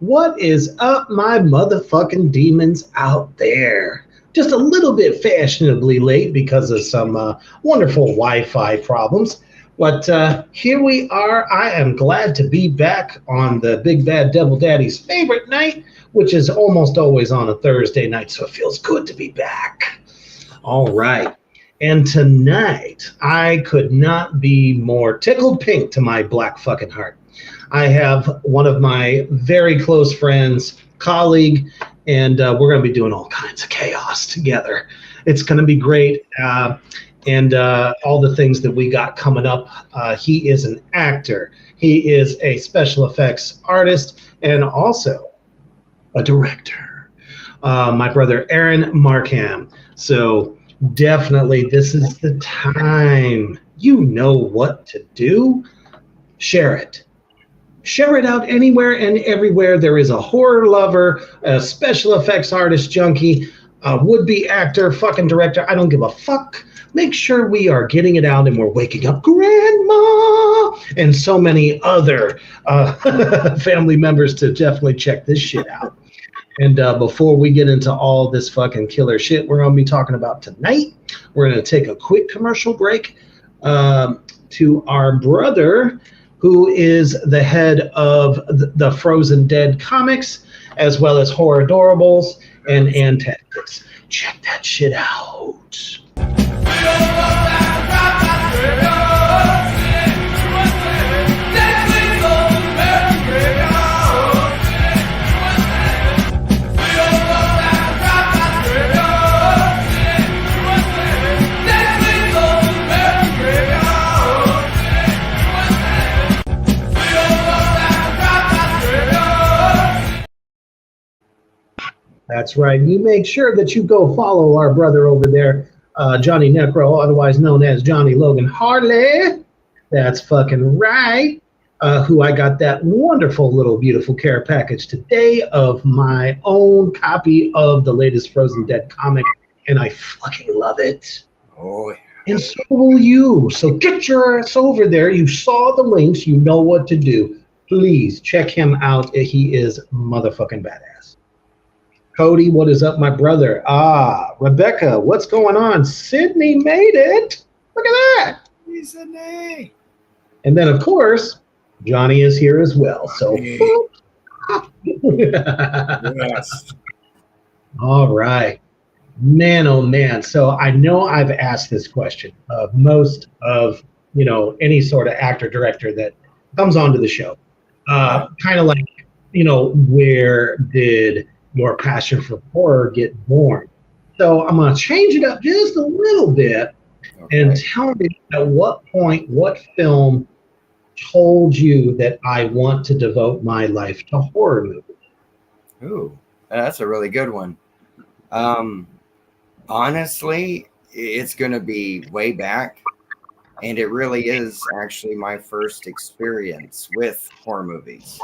What is up, my motherfucking demons out there? Just a little bit fashionably late because of some wonderful Wi-Fi problems. But here we are. I am glad to be back on the Big Bad Devil Daddy's favorite night, which is almost always on a Thursday night, so it feels good to be back. All right. And tonight, I could not be more tickled pink to my black fucking heart. I have one of my very close friends, colleague, and we're going to be doing all kinds of chaos together. It's going to be great. And all the things that we got coming up. He is an actor. He is a special effects artist and also a director. My brother, Aaron Markham. So definitely this is the time. You know what to do. Share it. Share it out anywhere and everywhere. There is a horror lover, a special effects artist junkie, a would-be actor, fucking director. I don't give a fuck. Make sure we are getting it out and we're waking up Grandma and so many other family members to definitely check this shit out. And before we get into all this fucking killer shit we're going to be talking about tonight, we're going to take a quick commercial break to our brother, who is the head of the Frozen Dead comics, as well as Horror Adorables and Tactics. Check that shit out. That's right. You make sure that you go follow our brother over there, Johnny Necro, otherwise known as Johnny Logan Harley. That's fucking right. Who I got that wonderful little beautiful care package today of my own copy of the latest Frozen Dead comic, and I fucking love it. Oh, yeah. And so will you. So get your ass over there. You saw the links. You know what to do. Please check him out. He is motherfucking badass. Cody, what is up, my brother? Rebecca, what's going on? Sydney made it. Look at that. Hey, Sydney. And then, of course, Johnny is here as well. So, yes. All right. Man, oh, man. So I know I've asked this question of most of, any sort of actor, director that comes onto the show. Kind of like, where did your passion for horror get born? So I'm going to change it up just a little bit and tell me at what point, what film told you that I want to devote my life to horror movies? Ooh, that's a really good one. Honestly, it's going to be way back. And it really is actually my first experience with horror movies.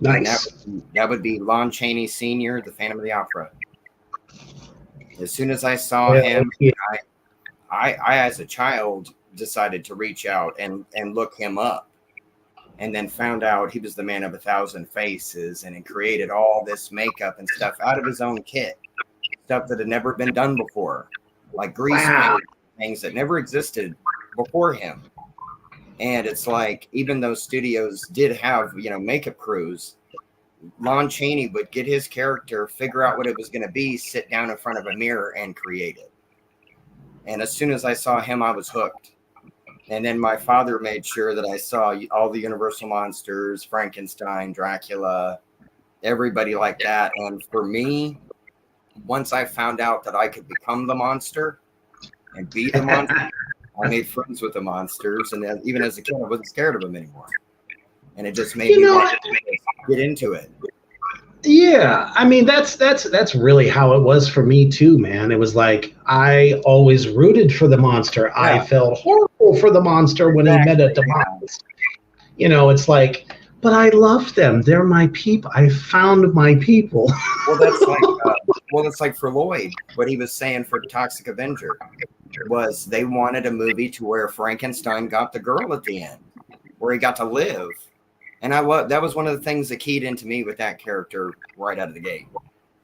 Nice. That would be Lon Chaney Sr., The Phantom of the Opera. As soon as I saw him, I as a child decided to reach out and look him up, and then found out he was the man of 1,000 faces, and he created all this makeup and stuff out of his own kit, stuff that had never been done before, like grease paint, things that never existed before him. And it's like, even though studios did have, makeup crews, Lon Chaney would get his character, figure out what it was going to be, sit down in front of a mirror and create it. And as soon as I saw him, I was hooked. And then my father made sure that I saw all the Universal monsters, Frankenstein, Dracula, everybody like that. And for me, once I found out that I could become the monster and be the monster, I made friends with the monsters. And then, even as a kid, I wasn't scared of them anymore. And it just made You me know, want to get into it. yeah, I mean that's really how it was for me too, man. It was like I always rooted for the monster. I Yeah, felt horrible for the monster when he met a exactly. demise. You know, it's like, but I love them. They're my people. I found my people. Well, that's like for Lloyd. What he was saying for Toxic Avenger was they wanted a movie to where Frankenstein got the girl at the end, where he got to live. And that was one of the things that keyed into me with that character right out of the gate.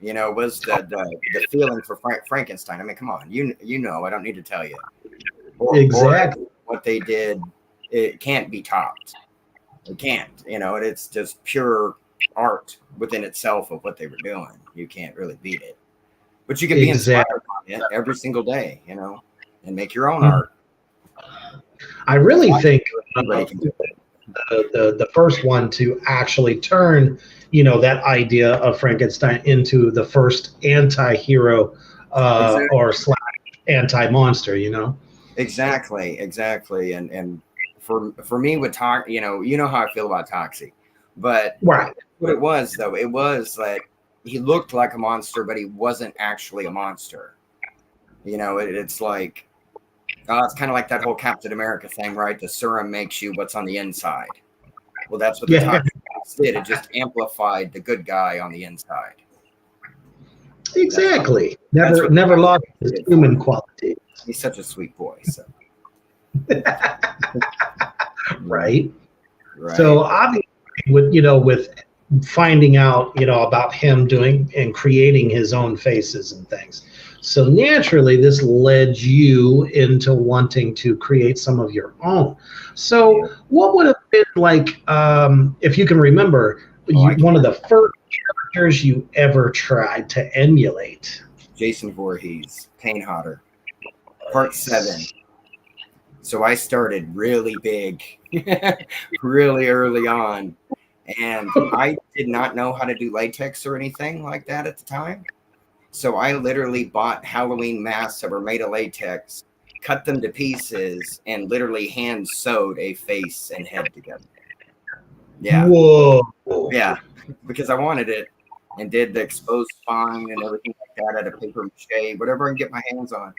Was the feeling for Frankenstein. I mean, come on, you know, I don't need to tell you. Exactly. What they did, it can't be topped. It can't. It's just pure art within itself of what they were doing. You can't really beat it. But you can be Exactly. inspired by it every single day, and make your own art. I really think Anybody can do it. the first one to actually turn, that idea of Frankenstein into the first anti-hero Exactly. or slash anti-monster, Exactly. And for me with you know how I feel about Toxic, but Right. what it was though, it was that he looked like a monster, but he wasn't actually a monster. It's like it's kind of like that whole Captain America thing, right? The serum makes you what's on the inside. Well, that's what the Yeah, Toxic did. It just amplified the good guy on the inside. exactly. That's Never what never Toxic lost his did for human me. quality. He's such a sweet boy. So. Right. Right. So obviously, with finding out, about him doing and creating his own faces and things. So naturally, this led you into wanting to create some of your own. So, what would have been like, if you can remember, one of the first characters you ever tried to emulate? Jason Voorhees, Pain Hotter, Part 7. So I started really big, really early on. And I did not know how to do latex or anything like that at the time. So I literally bought Halloween masks that were made of latex, cut them to pieces, and literally hand sewed a face and head together. Yeah. Whoa. Yeah. Because I wanted it, and did the exposed spine and everything like that out of paper mache, whatever I can get my hands on.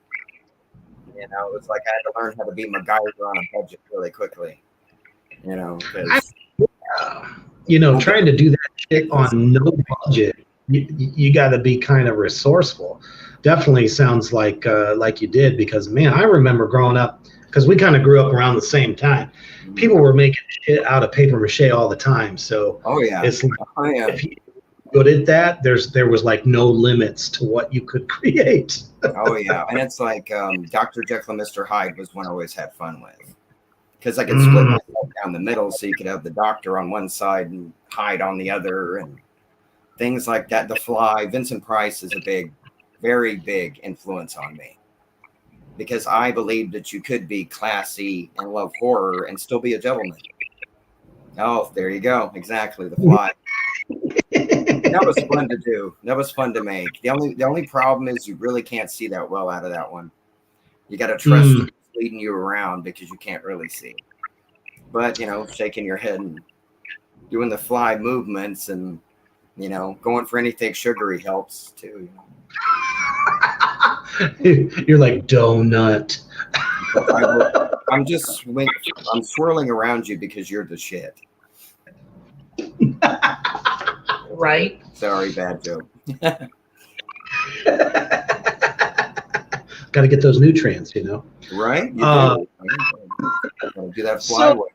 It's like I had to learn how to be MacGyver on a budget really quickly. Because trying to do that shit on no budget, you got to be kind of resourceful. Definitely sounds like you did, because man, I remember growing up, because we kind of grew up around the same time. People were making shit out of paper mache all the time. So it's like, if you good at that, there was like no limits to what you could create. Oh yeah, and it's like Dr. Jekyll and Mr. Hyde was one I always had fun with, because I could split myself down the middle, so you could have the doctor on one side and Hyde on the other, and things like that. The Fly, Vincent Price is a very big influence on me, because I believe that you could be classy and love horror and still be a gentleman. Oh, there you go. Exactly, The Fly. That was fun to do. That was fun to make. The only problem is you really can't see that well out of that one. You got to trust who's leading you around, because you can't really see. But shaking your head and doing the Fly movements and going for anything sugary helps too. You're like donut. I'm swirling around you because you're the shit. Right. Sorry, bad joke. Got to get those nutrients, Right? You do that Fly way.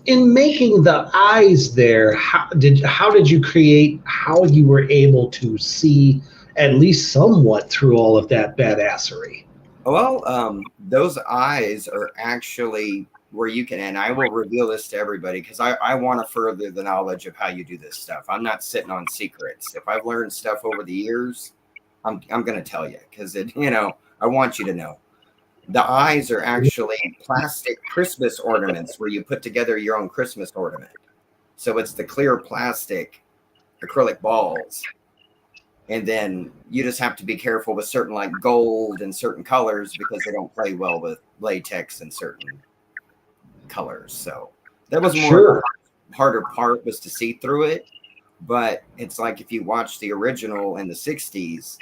In making the eyes there, how did you create how you were able to see at least somewhat through all of that badassery? Well, those eyes are actually where you can, and I will reveal this to everybody, because I want to further the knowledge of how you do this stuff. I'm not sitting on secrets. If I've learned stuff over the years, I'm going to tell you, because I want you to know. The eyes are actually plastic Christmas ornaments where you put together your own Christmas ornament. So it's the clear plastic acrylic balls. And then you just have to be careful with certain like gold and certain colors because they don't play well with latex and certain colors. So that was more Sure. harder part was to see through it. But it's like if you watch the original in the 60s,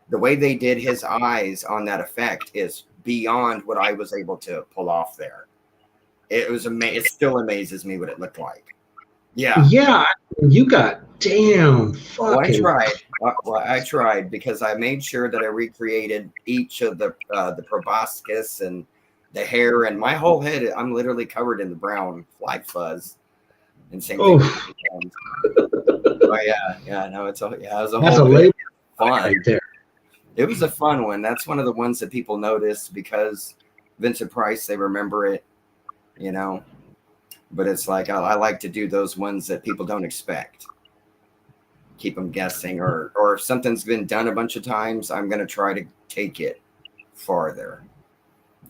the way they did his eyes on that effect is beyond what I was able to pull off there. It was it still amazes me what it looked like. Yeah. Yeah, you got damn Well, I fucking. tried. Well, I tried because I made sure that I recreated each of the proboscis and the hair and my whole head. I'm literally covered in the brown fly fuzz, and same thing. Oh, Oh yeah. No, it was a that's whole a bit label fun. right there. It was a fun one. That's one of the ones that people notice because Vincent Price. They remember it, you know. But it's like I like to do those ones that people don't expect. Keep them guessing, or if something's been done a bunch of times, I'm gonna try to take it farther.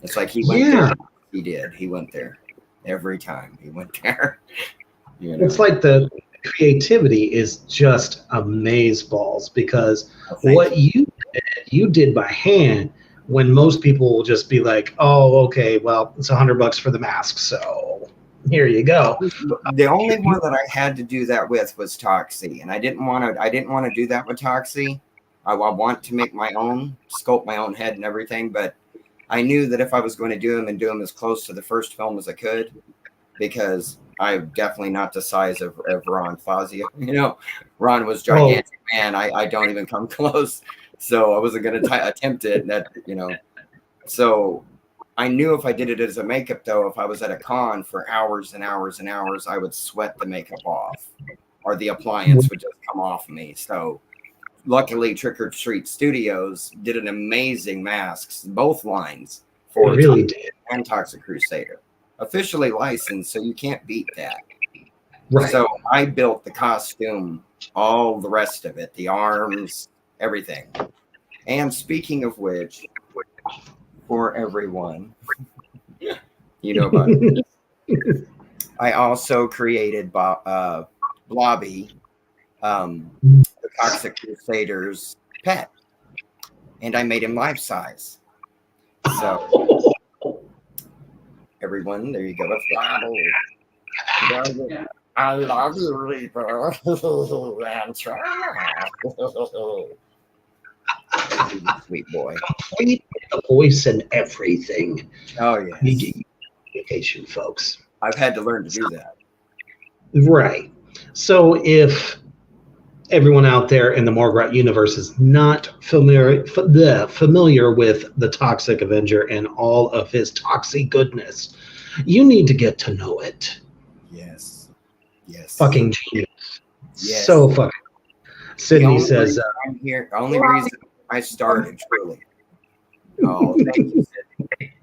It's like he went there. He did. He went there every time. He went there. You know. It's like the creativity is just amazeballs because what you did by hand when most people will just be like, oh, okay, well, it's $100 for the mask, so here you go. The only one that I had to do that with was Toxie, and I didn't want to do that with Toxie. I want to make my own, sculpt my own head and everything, but I knew that if I was going to do them as close to the first film as I could, because I'm definitely not the size of Ron Fazio. You know, Ron was gigantic, man. I don't even come close, so I wasn't going to attempt it. That so. I knew if I did it as a makeup, though, if I was at a con for hours and hours and hours, I would sweat the makeup off or the appliance would just come off me. So luckily, Trick or Treat Studios did an amazing masks, both lines for really did. And Toxic Crusader. Officially licensed, so you can't beat that. Right. So I built the costume, all the rest of it, the arms, everything. And speaking of which, for everyone, you know about it. I also created Blobby, the Toxic Crusader's pet, and I made him life size. So everyone, there you go. That's Blobby. I love you, Reaper. Sweet boy. The voice and everything. Oh yeah. Communication, folks. I've had to learn to do that. Right. So if everyone out there in the Morgrat universe is not familiar with the Toxic Avenger and all of his toxic goodness, you need to get to know it. Yes. Fucking genius. Yes. So fucking. Sydney says, I'm here. The only reason I started, truly. Oh, thank you, Sydney.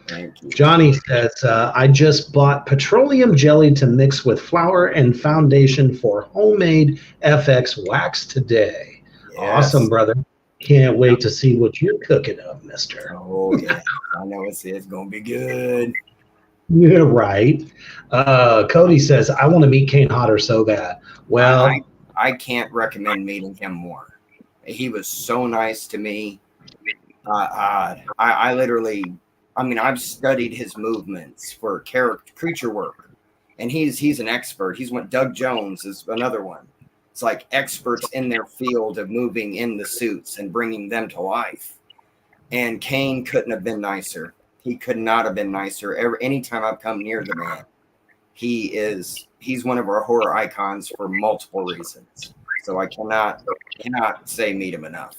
Thank you. Johnny says, I just bought petroleum jelly to mix with flour and foundation for homemade FX wax today. Yes. Awesome, brother. Can't wait to see what you're cooking up, mister. Oh, yeah. I know it's going to be good. Yeah, right. Cody says, I want to meet Kane Hodder so bad. Well, I can't recommend meeting him more. He was so nice to me. I literally, I've studied his movements for creature work, and he's an expert. Doug Jones is another one. It's like experts in their field of moving in the suits and bringing them to life. And Kane couldn't have been nicer. He could not have been nicer. Anytime I've come near the man, he's one of our horror icons for multiple reasons. So I cannot say meet him enough.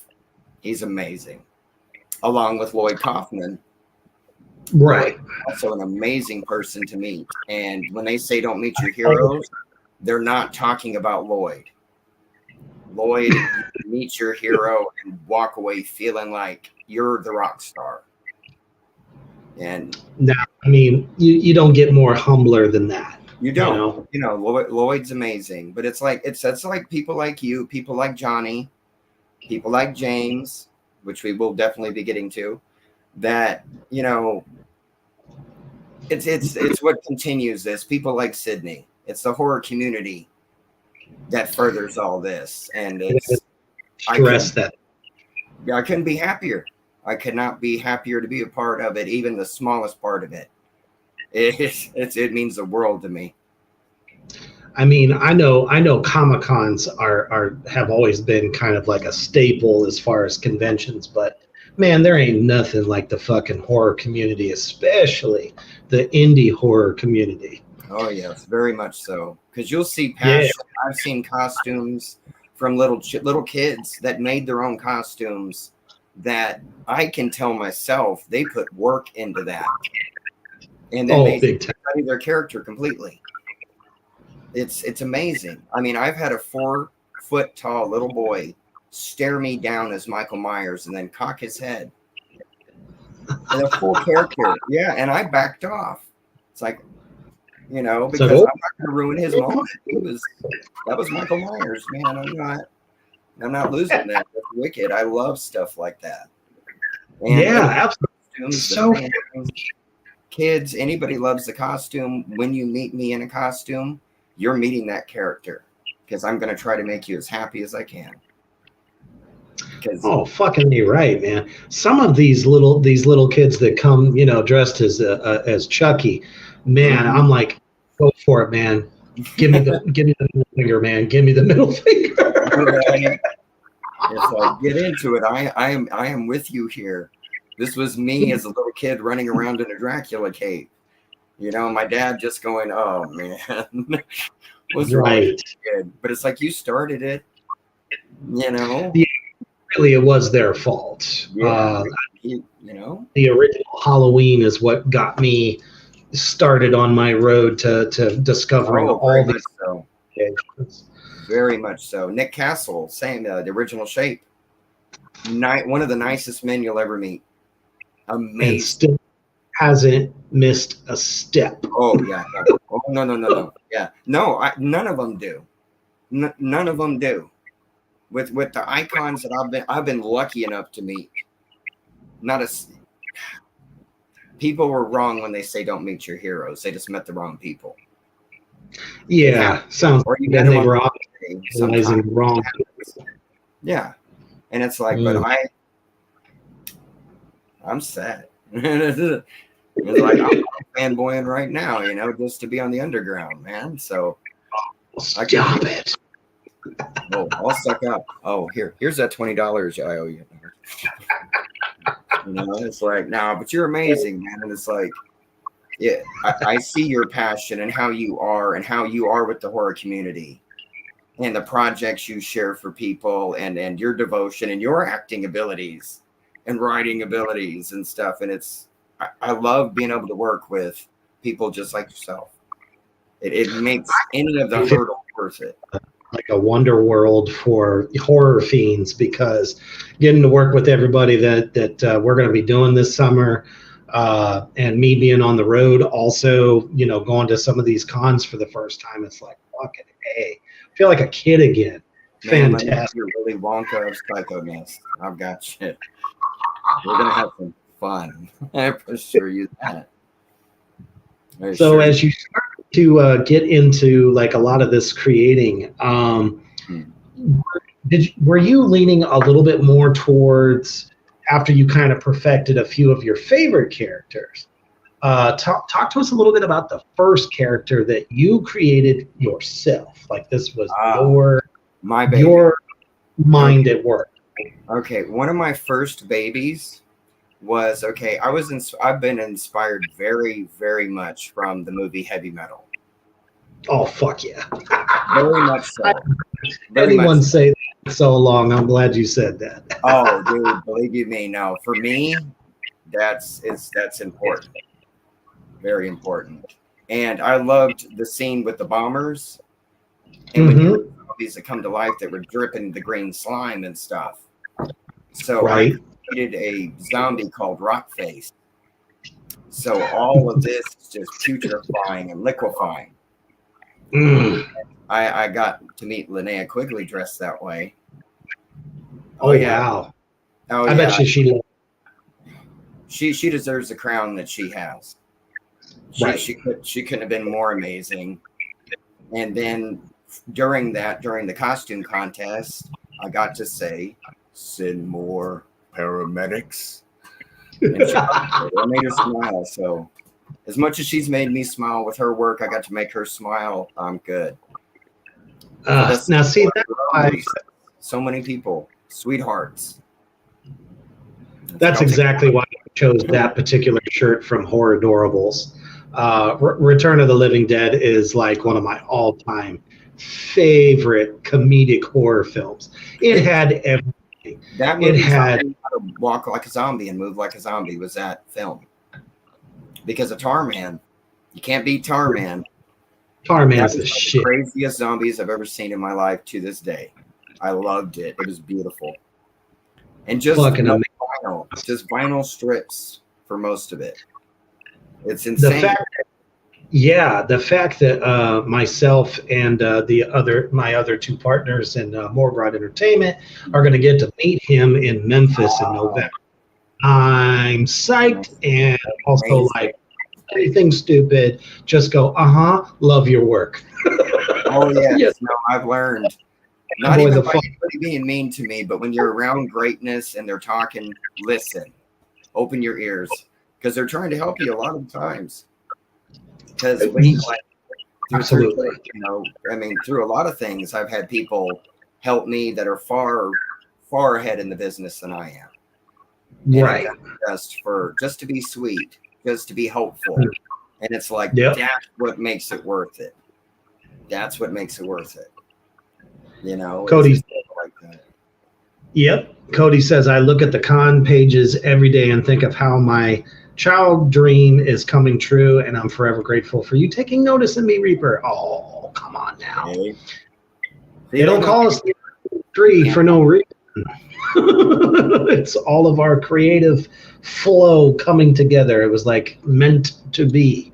He's amazing. Along with Lloyd Kaufman. Right. Also an amazing person to meet. And when they say don't meet your heroes, they're not talking about Lloyd. Lloyd, meet your hero and walk away feeling like you're the rock star. And now, you don't get more humbler than that. You don't. You know, Lloyd's amazing, but it's like people like you, people like Johnny, people like James, which we will definitely be getting to, that, you know, it's what continues this. People like Sydney. It's the horror community that furthers all this, and it's Stress that. I couldn't be happier. I could not be happier to be a part of it, even the smallest part of it. It means the world to me. I mean, I know Comic Cons are have always been kind of like a staple as far as conventions, but man, there ain't nothing like the fucking horror community, especially the indie horror community. Oh yes, very much so. Because you'll see Yeah. passion. I've seen costumes from little kids that made their own costumes. That I can tell myself they put work into that, and then they Big time. study their character completely. It's amazing. I mean, I've had a 4-foot tall little boy stare me down as Michael Myers and then cock his head. And a full character. Yeah, and I backed off. It's like, you know, because I'm not going to ruin his moment. That was Michael Myers, man. I'm not losing that. That's wicked. I love stuff like that. And yeah, absolutely. So kids, anybody loves the costume. When you meet me in a costume, you're meeting that character, because I'm going to try to make you as happy as I can. Oh, fucking me right, man. Some of these little kids that come, you know, dressed as Chucky, man, I'm like, go for it, man. Give me the middle finger, man. Give me the middle finger. It's like, get into it. I am with you here. This was me as a little kid running around in a Dracula cave. You know, my dad just going, "Oh man, what's wrong with this kid?" But it's like, you started it. You know. Yeah, really, it was their fault. Yeah, you know, the original Halloween is what got me started on my road to discovering all these. So. Very much so. Nick Castle, same, the original Shape. One of the nicest men you'll ever meet. Amazing. And still hasn't missed a step. Oh yeah. Oh no. Yeah. No, none of them do. None of them do. With the icons that I've been lucky enough to meet. People were wrong when they say don't meet your heroes. They just met the wrong people. Yeah, sounds or you like they were sometimes wrong. Yeah, and it's like, but I'm sad. It's like, I'm fanboying right now, you know, just to be on the underground, man. So stop it. Oh, I'll suck up. Oh, here's that $20 I owe you. You know, it's like, no, but you're amazing, man. And it's like, yeah, I see your passion and how you are with the horror community and the projects you share for people and your devotion and your acting abilities and writing abilities and stuff. And I love being able to work with people just like yourself. It makes any of the hurdles worth it. Like a wonder world for horror fiends, because getting to work with everybody that we're going to be doing this summer, and me being on the road, also, you know, going to some of these cons for the first time, it's like, fucking hey, I feel like a kid again. Man, fantastic. you're really Wonka of Psycho-ness. I've got shit. We're gonna have some fun. I assure you that. So as you start to get into like a lot of this creating, were you leaning a little bit more towards, after you kind of perfected a few of your favorite characters, talk to us a little bit about the first character that you created yourself? Like, this was my baby. Your mind at work. Okay, one of my first babies was, I've been inspired very, very much from the movie Heavy Metal. Oh, fuck yeah. Very much so. Anyone say that so long? I'm glad you said that. Oh, dude, believe you me, no. For me, that's important. Very important. And I loved the scene with the bombers. And when you were zombies that come to life that were dripping the green slime and stuff. So I created a zombie called Rockface. So all of this is just putrefying and liquefying. I got to meet Linnea Quigley dressed that way. Oh yeah. Wow. Oh, I bet you she she deserves the crown that she has. She couldn't have been more amazing. And then during the costume contest, I got to say, send more paramedics. And she made her smile. So as much as she's made me smile with her work, I got to make her smile. I'm good. Now, see, so many people, sweethearts. That's exactly why I chose that particular shirt from Horror Adorables. Return of the Living Dead is like one of my all-time favorite comedic horror films. It had everything. That movie taught me how to walk like a zombie and move like a zombie was that film. Because of Tarman. You can't beat Tarman. Tarman's the shit. Craziest zombies I've ever seen in my life to this day. I loved it. It was beautiful. And just vinyl strips for most of it. It's insane. The fact that myself and my other two partners in Morgrad Entertainment are going to get to meet him in Memphis in November. I'm psyched and also like anything stupid, just go, love your work. Oh yeah, yes. No, I've learned. Not even by anybody being mean to me, but when you're around greatness and they're talking, listen, open your ears, because they're trying to help you a lot of times. Because absolutely, through a lot of things, I've had people help me that are far ahead in the business than I am. Right. Just to be sweet, just to be hopeful, and it's like that's what makes it worth it. That's what makes it worth it. Cody. Like that. Yep. Cody says, I look at the con pages every day and think of how my child dream is coming true, and I'm forever grateful for you taking notice in me, Reaper. Oh, come on now. Okay. They don't call us three for no reason. It's all of our creative flow coming together. It was like meant to be.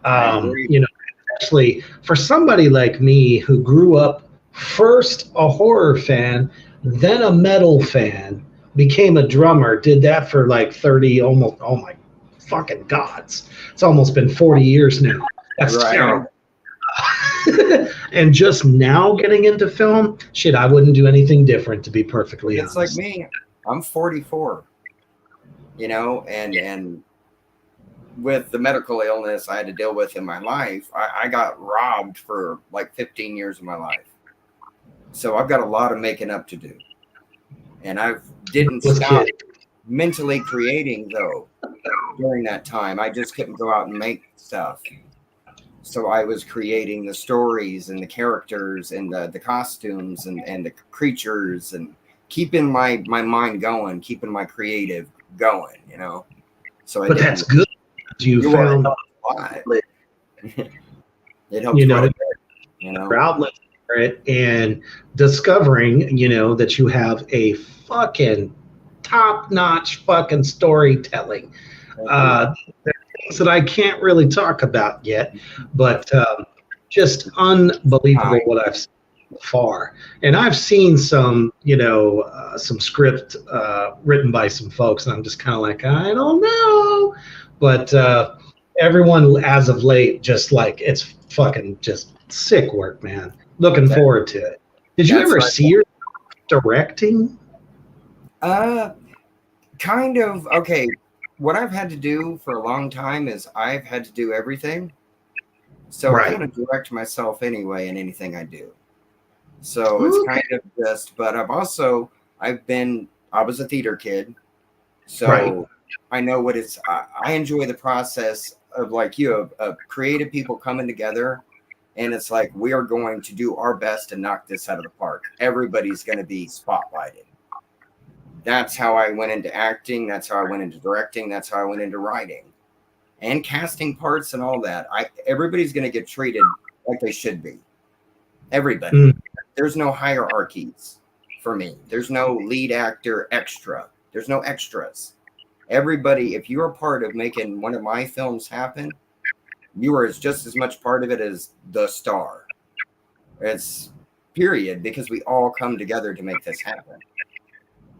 Especially for somebody like me who grew up first a horror fan, then a metal fan, became a drummer, did that for like 30, almost, oh my fucking gods. It's almost been 40 years now. That's terrible. And just now getting into film, shit, I wouldn't do anything different, to be perfectly honest. It's like me. I'm 44, and with the medical illness I had to deal with in my life, I got robbed for like 15 years of my life. So I've got a lot of making up to do. And I didn't stop mentally creating, though, during that time. I just couldn't go out and make stuff. So I was creating the stories and the characters and the costumes and the creatures and keeping my mind going, keeping my creative going, So that's good. You found it helps your outlet for it, and discovering, that you have a fucking top-notch fucking storytelling. There are things that I can't really talk about yet, but just unbelievable what I've seen so far. And I've seen some, some script written by some folks, and I'm just kind of like, I don't know. But everyone, as of late, just like, it's fucking just sick work, man. Looking forward to it. Did you ever see your directing? Kind of. Okay. What I've had to do for a long time is I've had to do everything. So I kind of direct myself anyway in anything I do. So it's kind of just, but I was a theater kid. So I know what it's, I enjoy the process of of creative people coming together. And it's like, we are going to do our best to knock this out of the park. Everybody's going to be spotlighted. That's how I went into acting. That's how I went into directing. That's how I went into writing and casting parts and all that. Everybody's going to get treated like they should be. Everybody. There's no hierarchies for me. There's no lead actor extra. There's no extras. Everybody, if you're a part of making one of my films happen, you are just as much part of it as the star. It's period, because we all come together to make this happen.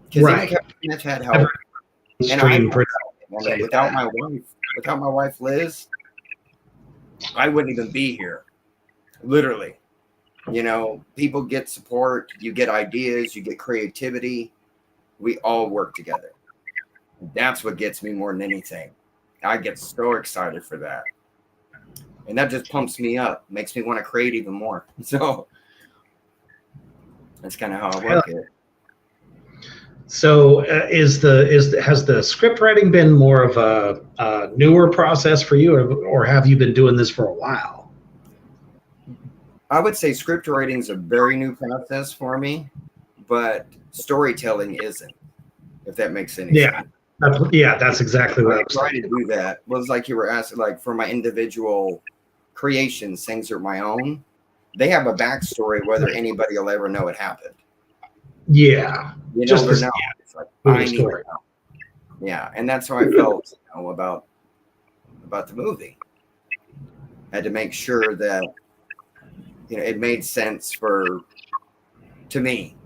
Because that's had help. And And without my wife Liz, I wouldn't even be here. Literally. You know, people get support, you get ideas, you get creativity. We all work together. That's what gets me more than anything. I get so excited for that. And that just pumps me up, makes me want to create even more. So that's kind of how I work it. So has the script writing been more of a newer process for you, or have you been doing this for a while? I would say script writing is a very new process for me, but storytelling isn't, if that makes any sense. That's exactly what I was trying to do. That was like you were asking, like for my individual creations, things are my own. They have a backstory, whether anybody will ever know it happened. Yeah, you know, it's like I need to know. Yeah, and that's how I felt, you know, about the movie. I had to make sure that, you know, it made sense to me.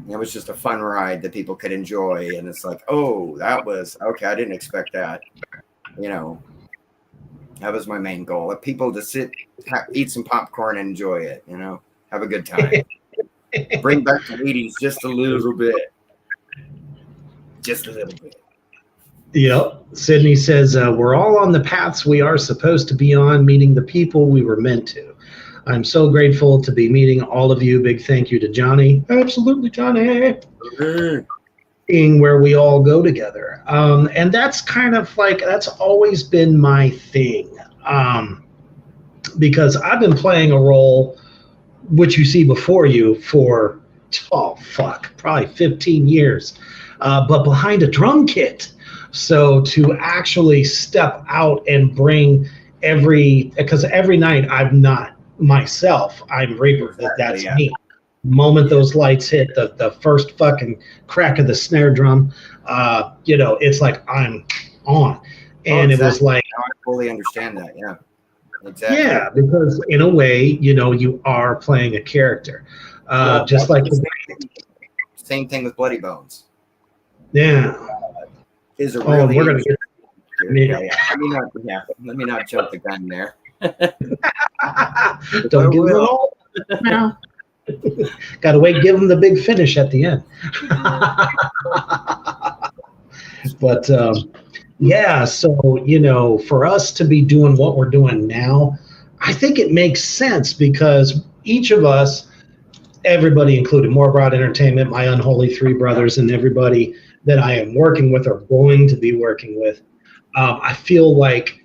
It was just a fun ride that people could enjoy, and it's like, oh, that was okay. I didn't expect that. You know, that was my main goal. Let people to sit, eat some popcorn, and enjoy it. You know, have a good time. Bring back the 80s just a little bit. Just a little bit. Yep. Sydney says, we're all on the paths we are supposed to be on, meeting the people we were meant to. I'm so grateful to be meeting all of you. Big thank you to Johnny. Absolutely, Johnny. Seeing where we all go together. And that's kind of like, that's always been my thing. Because I've been playing a role, which you see before you, for, probably 15 years. But behind a drum kit. So to actually step out and bring because every night I'm not myself, I'm Reaper. That's me. The moment those lights hit, the first fucking crack of the snare drum, you know, it's like I'm on. And it was like, I fully understand that. Yeah. Exactly. Yeah, because in a way, you know, you are playing a character. Just like same thing with Bloody Bones. Yeah. Is a really we're gonna get Let me not jump the gun there. Don't give them all now. Gotta wait, give them the big finish at the end. But yeah, so you know, for us to be doing what we're doing now, I think it makes sense because each of us, everybody included More Broad Entertainment, my unholy three brothers, and everybody that I am working with or going to be working with, I feel like,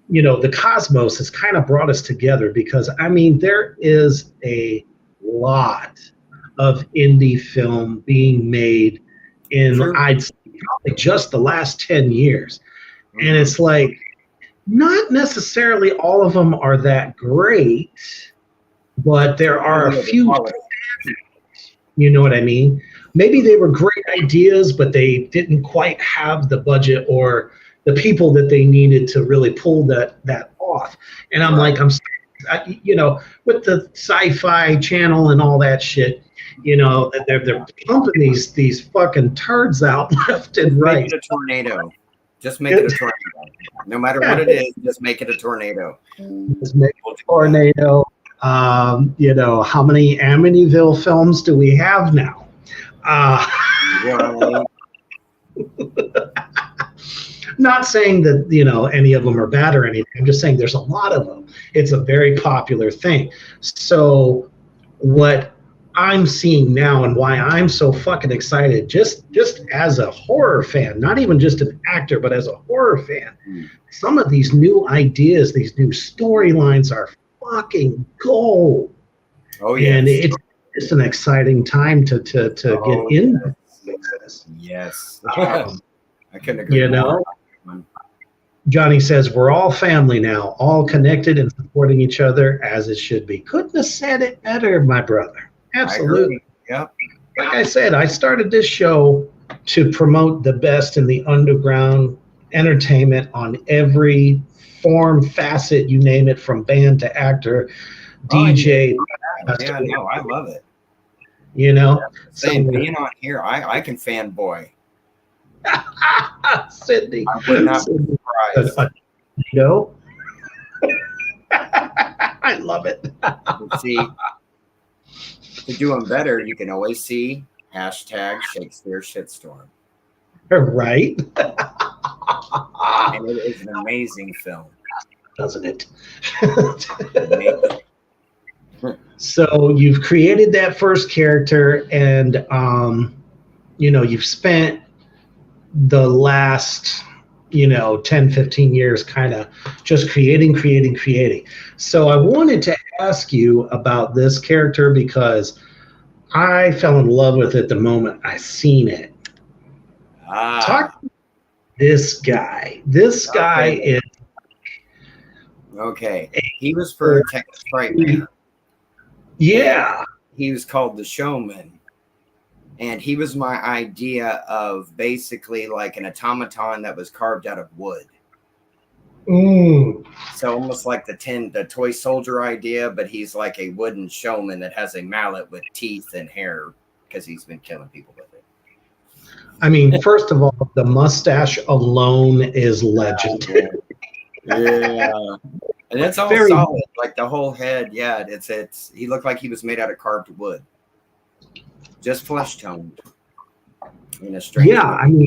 you know, the cosmos has kind of brought us together because, I mean, there is a lot of indie film being made in, I'd say, probably just the last 10 years. Mm-hmm. And it's like, not necessarily all of them are that great, but there are a few, you know what I mean? Maybe they were great ideas, but they didn't quite have the budget or the people that they needed to really pull that off. And I'm like, you know, with the Sci-Fi Channel and all that shit, you know, they're pumping these fucking turds out left and right. Make it a tornado. Just make it a tornado. No matter what it is, just make it a tornado. Just make it a tornado. You know, how many Amityville films do we have now? Not saying that, you know, any of them are bad or anything. I'm just saying there's a lot of them. It's a very popular thing. So what I'm seeing now and why I'm so fucking excited, just as a horror fan, not even just an actor, but as a horror fan, some of these new ideas, these new storylines are fucking gold. Oh yeah, and it's an exciting time to get into this. Yes. I couldn't agree. You know, Johnny says we're all family now, all connected and supporting each other as it should be. Couldn't have said it better, my brother. Absolutely. Yep. Like I said, I started this show to promote the best in the underground entertainment on every form, facet, you name it, from band to actor, DJ. Yeah, no, I love it. You know, being on here, I can fanboy. Sydney. I would not be Sydney. surprised. You know? I love it. But see, to do them better, you can always see hashtag Shakespeare shitstorm. Right? And it is an amazing film. Doesn't it? Amazing. So you've created that first character, and you've spent the last 10, 15 years kind of just creating. So I wanted to ask you about this character because I fell in love with it the moment I seen it. Talk to this guy. This guy is okay. He was for Texas Frightmare. Yeah. He was called the Showman. And he was my idea of basically like an automaton that was carved out of wood. So almost like the toy soldier idea, but he's like a wooden showman that has a mallet with teeth and hair because he's been killing people with it. I mean, first of all, the mustache alone is legendary. Yeah. And it's all Very solid, like the whole head. Yeah, it's. He looked like he was made out of carved wood, just flesh toned. In a strange way. I mean,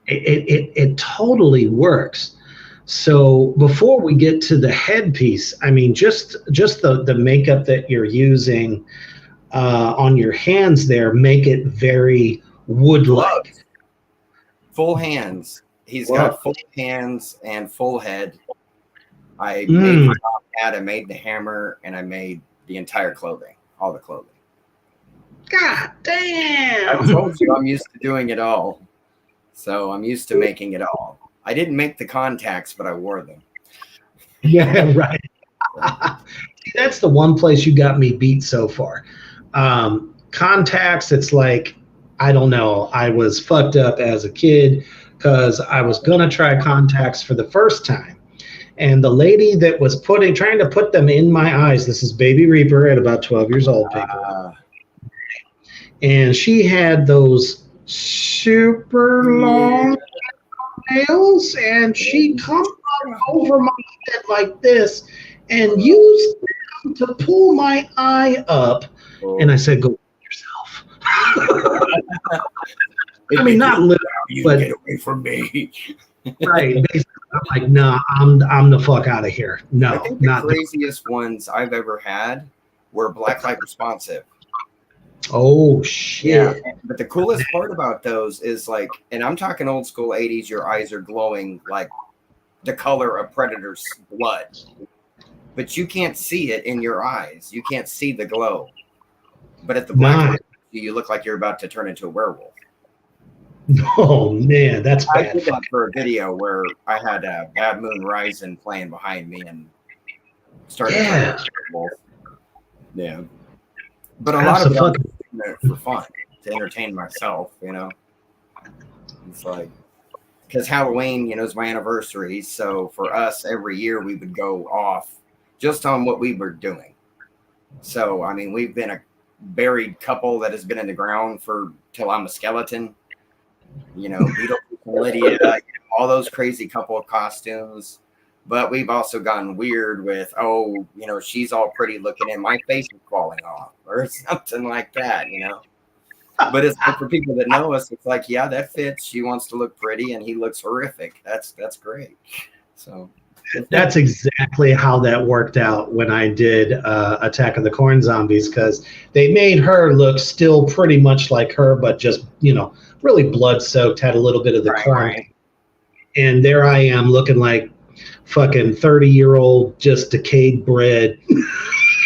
it totally works. So before we get to the headpiece, I mean, just the makeup that you're using on your hands there make it very wood-like. Full hands. He's got full hands and full head. I made the top hat, I made the hammer, and I made the entire clothing, all the clothing. God damn! I told you I'm used to doing it all. So I'm used to making it all. I didn't make the contacts, but I wore them. Yeah, right. That's the one place you got me beat so far. Contacts, it's like, I don't know. I was fucked up as a kid because I was going to try contacts for the first time. And the lady that was trying to put them in my eyes, this is Baby Reaper at about 12 years old, people. And she had those super long nails, and she come up over my head like this and used them to pull my eye up. And I said, "Go yourself." I mean, not literally, but get away from me. Right. Basically, I'm like, nah, I'm the fuck out of here. No, I think the craziest ones I've ever had were blacklight responsive. Oh shit! Yeah, but the coolest part about those is like, and I'm talking old school 80s. Your eyes are glowing like the color of Predator's blood, but you can't see it in your eyes. You can't see the glow. But at the black, you look like you're about to turn into a werewolf. Oh man, that's bad. I did that for a video where I had Bad Moon Rising playing behind me and started turning into a werewolf. Yeah. But a lot of it for fun, to entertain myself, It's like, because Halloween, is my anniversary. So for us, every year we would go off just on what we were doing. So, I mean, we've been a buried couple that has been in the ground till I'm a skeleton. Beetlejuice and Lydia, all those crazy couple of costumes. But we've also gotten weird with, she's all pretty looking and my face is falling off or something like that, But it's like, for people that know us, it's like, yeah, that fits. She wants to look pretty and he looks horrific. That's great. So that's exactly how that worked out when I did Attack of the Corn Zombies, because they made her look still pretty much like her, but just, really blood soaked, had a little bit of the corn. Right. And there I am looking like fucking 30-year-old, just decayed bread.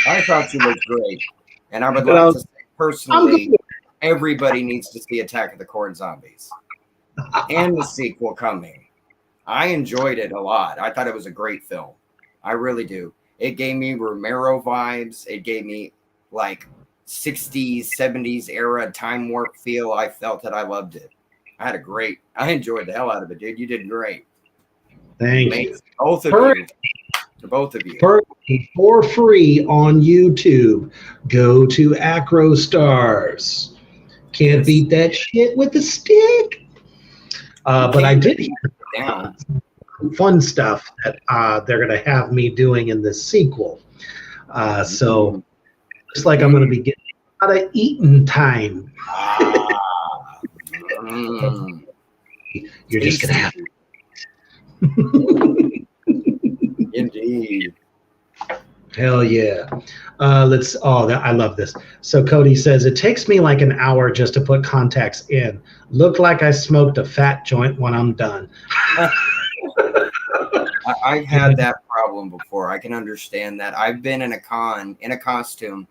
I thought you looked great. And I would like to say personally, everybody needs to see Attack of the Corn Zombies and the sequel coming. I enjoyed it a lot. I thought it was a great film. I really do. It gave me Romero vibes. It gave me like 60s, 70s era time warp feel. I felt that I loved it. I enjoyed the hell out of it, dude. You did great. Thank you. Both of you. To both of you. For free on YouTube. Go to Acro Stars. Can't beat that shit with a stick. But I did hear down. fun stuff that they're going to have me doing in the sequel. So looks like I'm going to be getting a lot of eating time. You're just going to have Indeed. Hell yeah. I love this. So Cody says, it takes me like an hour just to put contacts in. Look like I smoked a fat joint when I'm done. I've had that problem before. I can understand that. I've been in a costume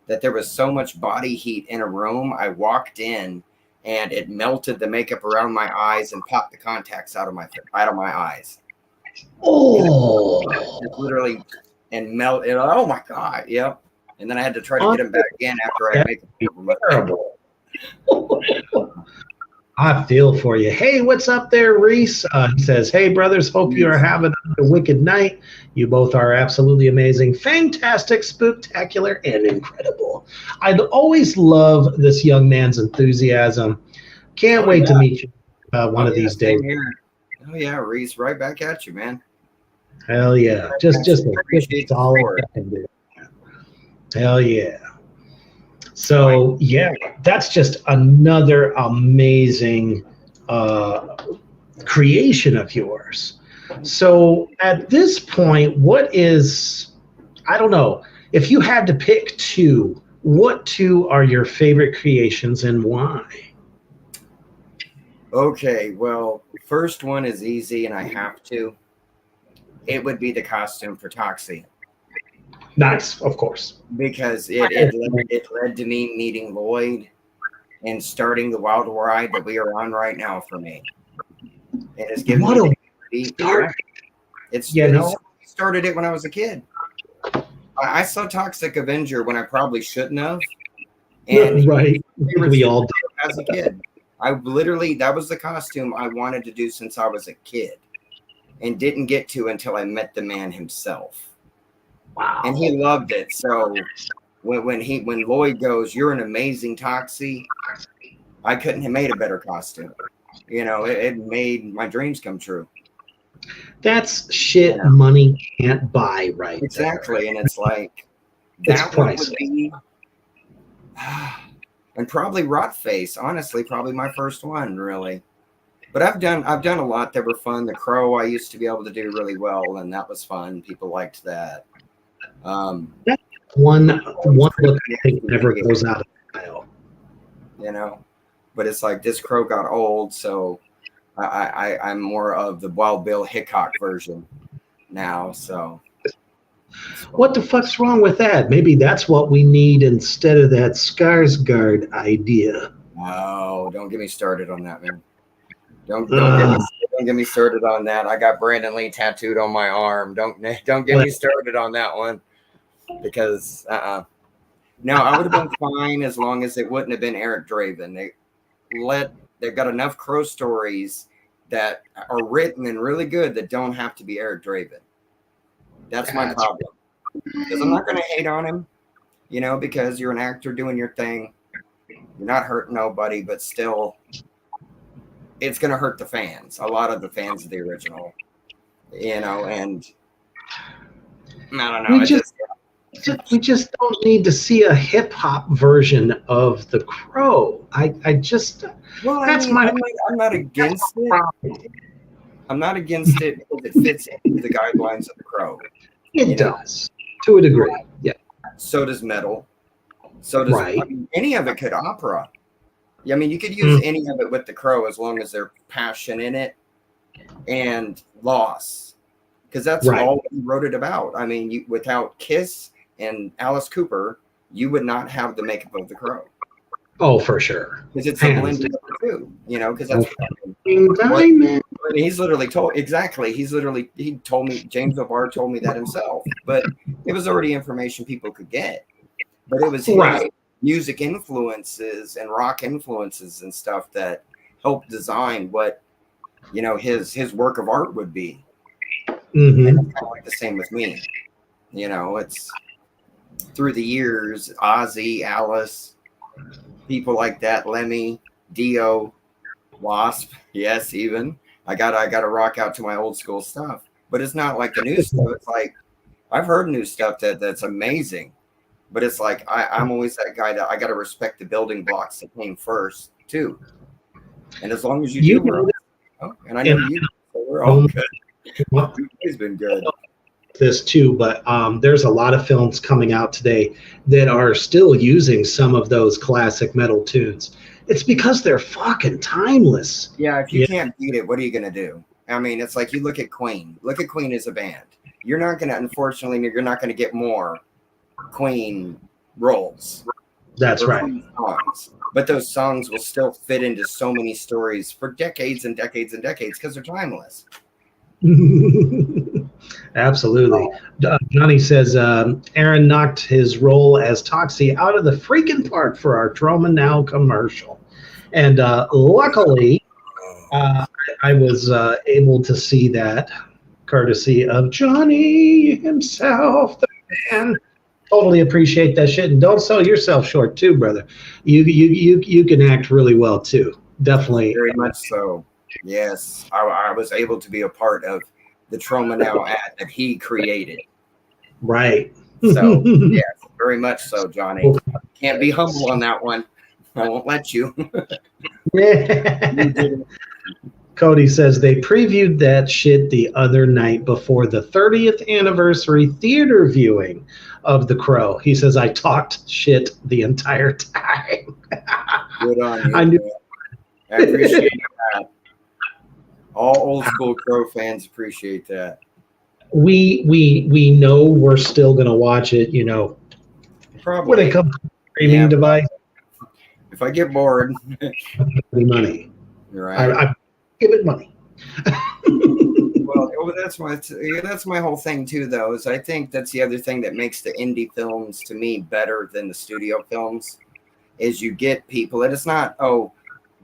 that there was so much body heat in a room. I walked in and it melted the makeup around my eyes and popped the contacts out of my eyes. Oh, it literally and melt it. Oh my god, yep. And then I had to try to get them back in after I make them terrible. I feel for you. Hey, what's up there, Reese? He says, hey, brothers, hope you are having a wicked night. You both are absolutely amazing, fantastic, spooktacular, and incredible. I'd always love this young man's enthusiasm. Can't wait to meet you one of these days. Here. Oh, yeah, Reese, right back at you, man. Hell yeah. Just appreciate all I can do. Hell yeah. So, yeah, that's just another amazing creation of yours. So, at this point, I don't know, if you had to pick two, what two are your favorite creations and why? Okay, well, first one is easy and I have to. It would be the costume for Toxie. Nice, of course. Because it led to me meeting Lloyd and starting the wild ride that we are on right now for me. It has given me start. Started it when I was a kid. I saw Toxic Avenger when I probably shouldn't have. And right. We all did. As a kid. That was the costume I wanted to do since I was a kid and didn't get to until I met the man himself. Wow. And he loved it. So when Lloyd goes, you're an amazing Toxie, I couldn't have made a better costume. You know, it made my dreams come true. That's shit money can't buy, right? Exactly. There. And it's like that one would be and probably Rotface, honestly, probably my first one, really. But I've done a lot that were fun. The Crow I used to be able to do really well, and that was fun. People liked that. That's one look I think never goes out of style. You know, but it's like this Crow got old, so I'm more of the Wild Bill Hickok version now. So what the fuck's wrong with that? Maybe that's what we need instead of that Skarsgård idea. Oh, don't get me started on that, man. Don't get me started on that. I got Brandon Lee tattooed on my arm. Don't get me started on that one. Because now I would have been fine as long as it wouldn't have been Eric Draven. They've got enough Crow stories that are written and really good that don't have to be Eric Draven. That's my problem. Because I'm not going to hate on him, you know, because you're an actor doing your thing. You're not hurting nobody, but still, it's going to hurt the fans. A lot of the fans of the original, you know, and I don't know. We just don't need to see a hip hop version of the Crow. I'm not against it. I'm not against it because it fits into the guidelines of the Crow. It does to a degree. Yeah. So does metal. So does any of it could opera. Yeah, I mean, you could use any of it with the Crow as long as there's passion in it and loss, because that's all he wrote it about. I mean, without Kiss and Alice Cooper, you would not have the makeup of the Crow. Oh, for sure. Because it's a blend of the two, you know, because that's what he's literally told. Exactly. He told me, James O'Barr told me that himself, but it was already information people could get. But it was his music influences and rock influences and stuff that helped design what, you know, his work of art would be. And it's kind of like the same with me. You know, it's through the years, Ozzy, Alice, people like that, Lemmy, Dio, Wasp, yes, even I gotta rock out to my old school stuff. But it's not like the new stuff. It's like I've heard new stuff that's amazing. But it's like I'm always that guy that I gotta respect the building blocks that came first too. And as long as you You do, we're know, and I know and you, so we're I all don't good. know We've always been good. this too, but there's a lot of films coming out today that are still using some of those classic metal tunes. It's because they're fucking timeless. Yeah, if you Yeah, can't beat it, what are you gonna do? I mean, it's like you look at Queen. Look at Queen as a band. You're not gonna, unfortunately, you're not gonna get more Queen roles that's or right. Queen songs. But those songs will still fit into so many stories for decades and decades and decades because they're timeless. Absolutely. Johnny says Aaron knocked his role as Toxie out of the freaking park for our Trauma Now commercial. And luckily, uh, I was able to see that courtesy of Johnny himself, the man. Totally appreciate that shit. And don't sell yourself short, too, brother. You can act really well, too. Definitely. Very much so. Yes, I was able to be a part of the Trauma Now ad that he created. Right. So, yes, very much so, Johnny. Can't be humble on that one. I won't let you. You did it. Cody says they previewed that shit the other night before the 30th anniversary theater viewing of The Crow. He says I talked shit the entire time. Good on you. I knew. Man. I appreciate that. All old school Crow fans appreciate that. We know we're still gonna watch it. You know, Probably. when it comes to streaming Yeah. device, If I get bored, money. you're right. I give it money. Well, that's my whole thing too, though. Is I think that's the other thing that makes the indie films to me better than the studio films. Is you get people, and it's not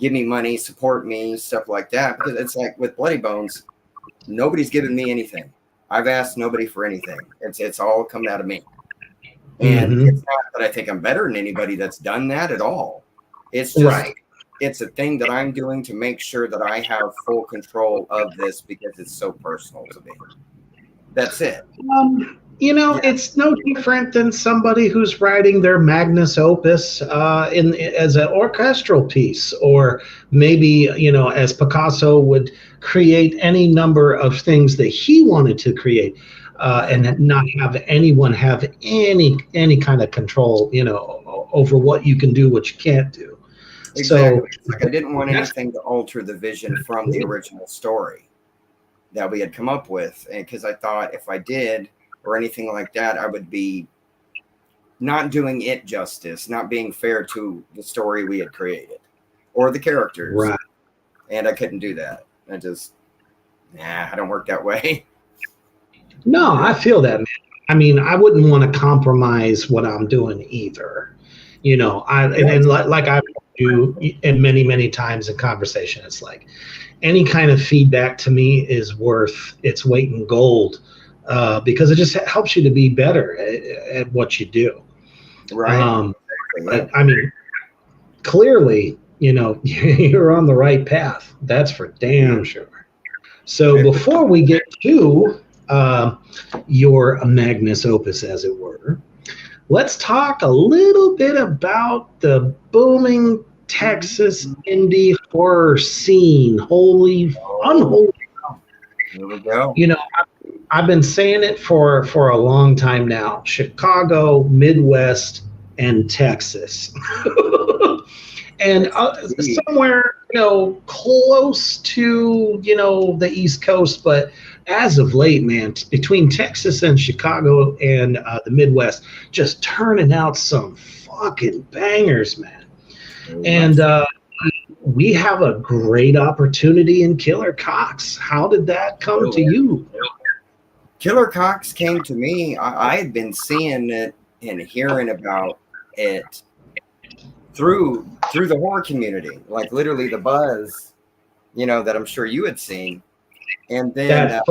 give me money, support me, stuff like that. Because it's like with Bloody Bones, nobody's given me anything. I've asked nobody for anything. It's all come out of me. And Mhm. it's not that I think I'm better than anybody that's done that at all. It's just Right. it's a thing that I'm doing to make sure that I have full control of this because it's so personal to me. That's it. Yeah. Yeah. It's no different than somebody who's writing their magnus opus in as an orchestral piece, or maybe as Picasso would create any number of things that he wanted to create, and not have anyone have any kind of control, over what you can do, what you can't do. Exactly. So It's like I didn't want anything to alter the vision from the original story that we had come up with. And because I thought if I did or anything like that, I would be not doing it justice, not being fair to the story we had created or the characters. right. And I couldn't do that. I don't work that way. No, I feel that, man. I mean, I wouldn't want to compromise what I'm doing either. And like I've told you in many times in conversation, it's like any kind of feedback to me is worth its weight in gold, because it just helps you to be better at what you do. Right. But I mean, clearly, you're on the right path. That's for damn sure. So before we get to your magnus opus, as it were, let's talk a little bit about the booming Texas indie horror scene. Holy, unholy. Here we go. I've been saying it for a long time now. Chicago, Midwest, and Texas. And somewhere, close to, the East Coast. But as of late, man, between Texas and Chicago and the Midwest, just turning out some fucking bangers, man. And we have a great opportunity in Killer Cox. How did that come to you? Killer Cox came to me. I had been seeing it and hearing about it through the horror community, like literally the buzz, that I'm sure you had seen. And then that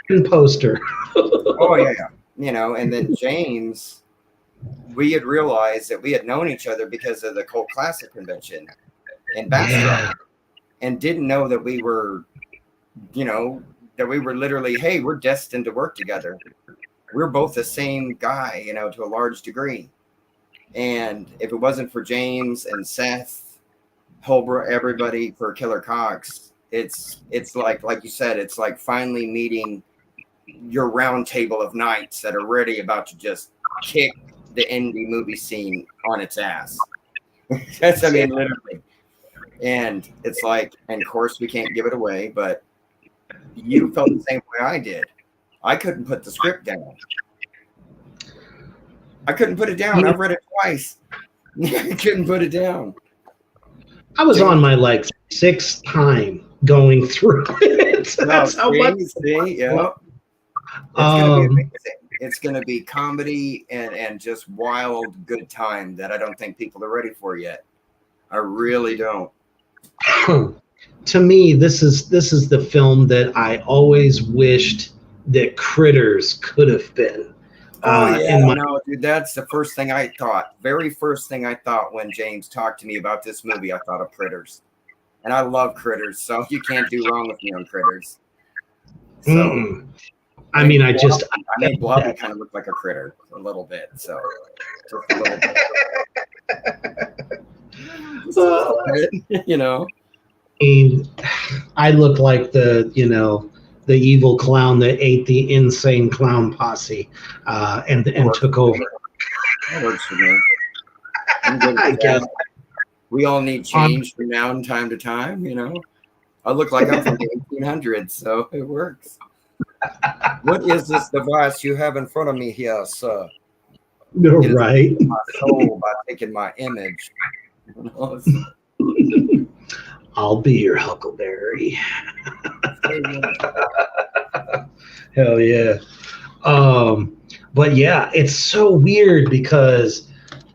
first poster. Oh yeah. And then James, we had realized that we had known each other because of the Cult Classic convention in Bastrop. and didn't know that we were, that we were literally, hey, we're destined to work together. We're both the same guy, to a large degree. And if it wasn't for James and Seth, Holbrook, everybody for Killer Cox, it's like you said, it's like finally meeting your round table of knights that are ready about to just kick the indie movie scene on its ass. That's, literally. And it's like, and of course we can't give it away, but you felt the same way I did. I couldn't put the script down. I couldn't put it down. I've read it twice. I couldn't put it down. I was on my like sixth time going through it. So that's how much. Yeah. It's gonna be comedy and just wild good time that I don't think people are ready for yet. I really don't. To me, this is the film that I always wished that Critters could have been. No, dude, that's the first thing I thought. Very first thing I thought when James talked to me about this movie, I thought of Critters. And I love Critters, so you can't do wrong with me on Critters. So, Blobby kind of looked like a critter a little bit, so just a little bit. Just a little bit, I look like the evil clown that ate the insane clown posse and took over. That works for me. I guess we all need change from now and time to time. I look like I'm from the 1800s, so it works. What is this device you have in front of me here, sir? No, right. My soul by taking my image. I'll be your Huckleberry. Hell yeah. But yeah, it's so weird because,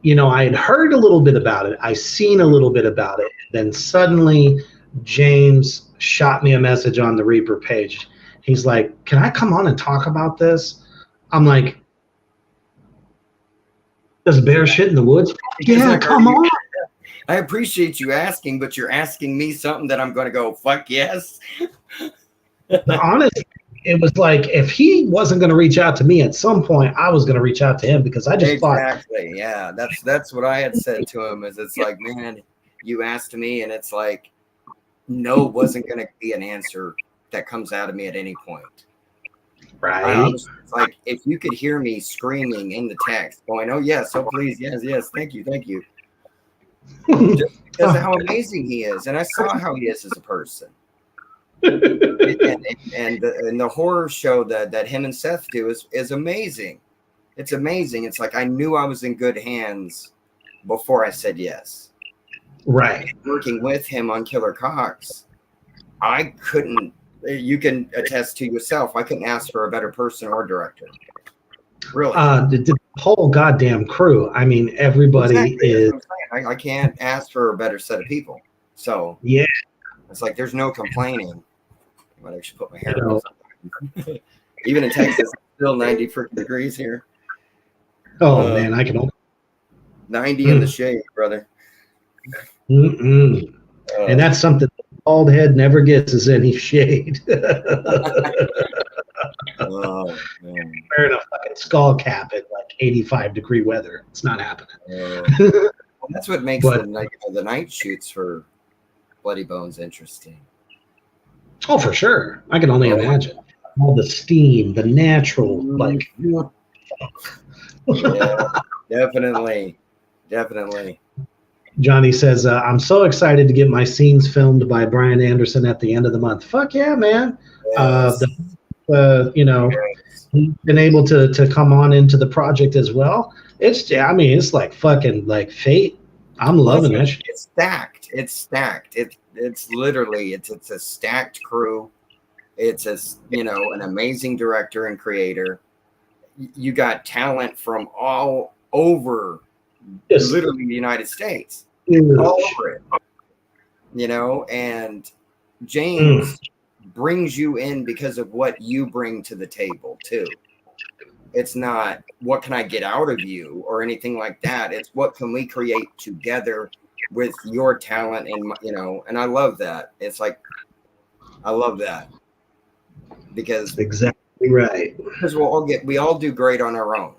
I had heard a little bit about it. I seen a little bit about it. Then suddenly James shot me a message on the Reaper page. He's like, can I come on and talk about this? I'm like, does a bear shit in the woods? Yeah, come on. I appreciate you asking, but you're asking me something that I'm going to go, fuck yes. Honestly, it was like if he wasn't going to reach out to me at some point, I was going to reach out to him because I just thought. Exactly, yeah. That's what I had said to him is it's like, man, you asked me and it's like, no wasn't going to be an answer that comes out of me at any point. Right. It's like if you could hear me screaming in the text, going, oh, yes, oh, please, yes, thank you. Just because of how amazing he is. And I saw how he is as a person. and the horror show that him and Seth do is amazing. It's amazing. It's like I knew I was in good hands before I said yes. Right. Working with him on Killer Cox, I couldn't. You can attest to yourself. I couldn't ask for a better person or director. Really, the whole goddamn crew. I mean, everybody is. I can't ask for a better set of people. So yeah, it's like there's no complaining. I might actually put my hair up. Even in Texas, it's still 90 freaking degrees here. Oh man, I can only 90 in the shade, brother. And that's something the bald head never gets is any shade. Oh man. Wearing a fucking skull cap in like 85-degree weather. It's not happening. Well, that's what makes the night shoots for Bloody Bones interesting. Oh, for sure. I can only imagine. All the steam, the natural, like. Yeah, definitely. Johnny says, I'm so excited to get my scenes filmed by Brian Anderson at the end of the month. Fuck yeah, man. Yes. He's been able to come on into the project as well. It's like fucking like fate. I'm loving it. It's stacked. It's literally it's a stacked crew. It's an amazing director and creator. You got talent from all over, literally the United States, all over it. And James brings you in because of what you bring to the table too. It's not what can I get out of you or anything like that. It's what can we create together with your talent, and and I love that. It's like I love that because Exactly right. we all do great on our own,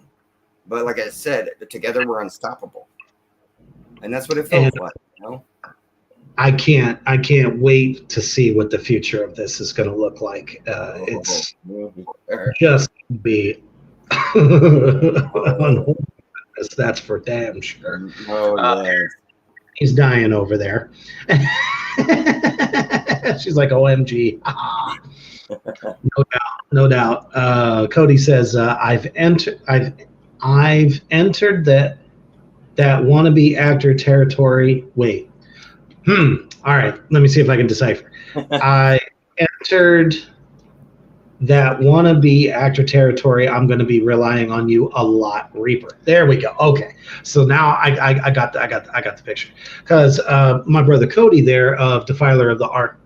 but like I said, together we're unstoppable, and that's what it feels And like. I can't wait to see what the future of this is going to look like. Oh, It's just going to be on that's for damn sure. oh yes. He's dying over there. She's like, OMG. No doubt, no doubt. Cody says, I've entered that wannabe actor territory. Wait. All right. Let me see if I can decipher. I entered that wannabe actor territory. I'm going to be relying on you a lot, Reaper. There we go. Okay. So now I got the picture because my brother Cody there of Defiler of the Art.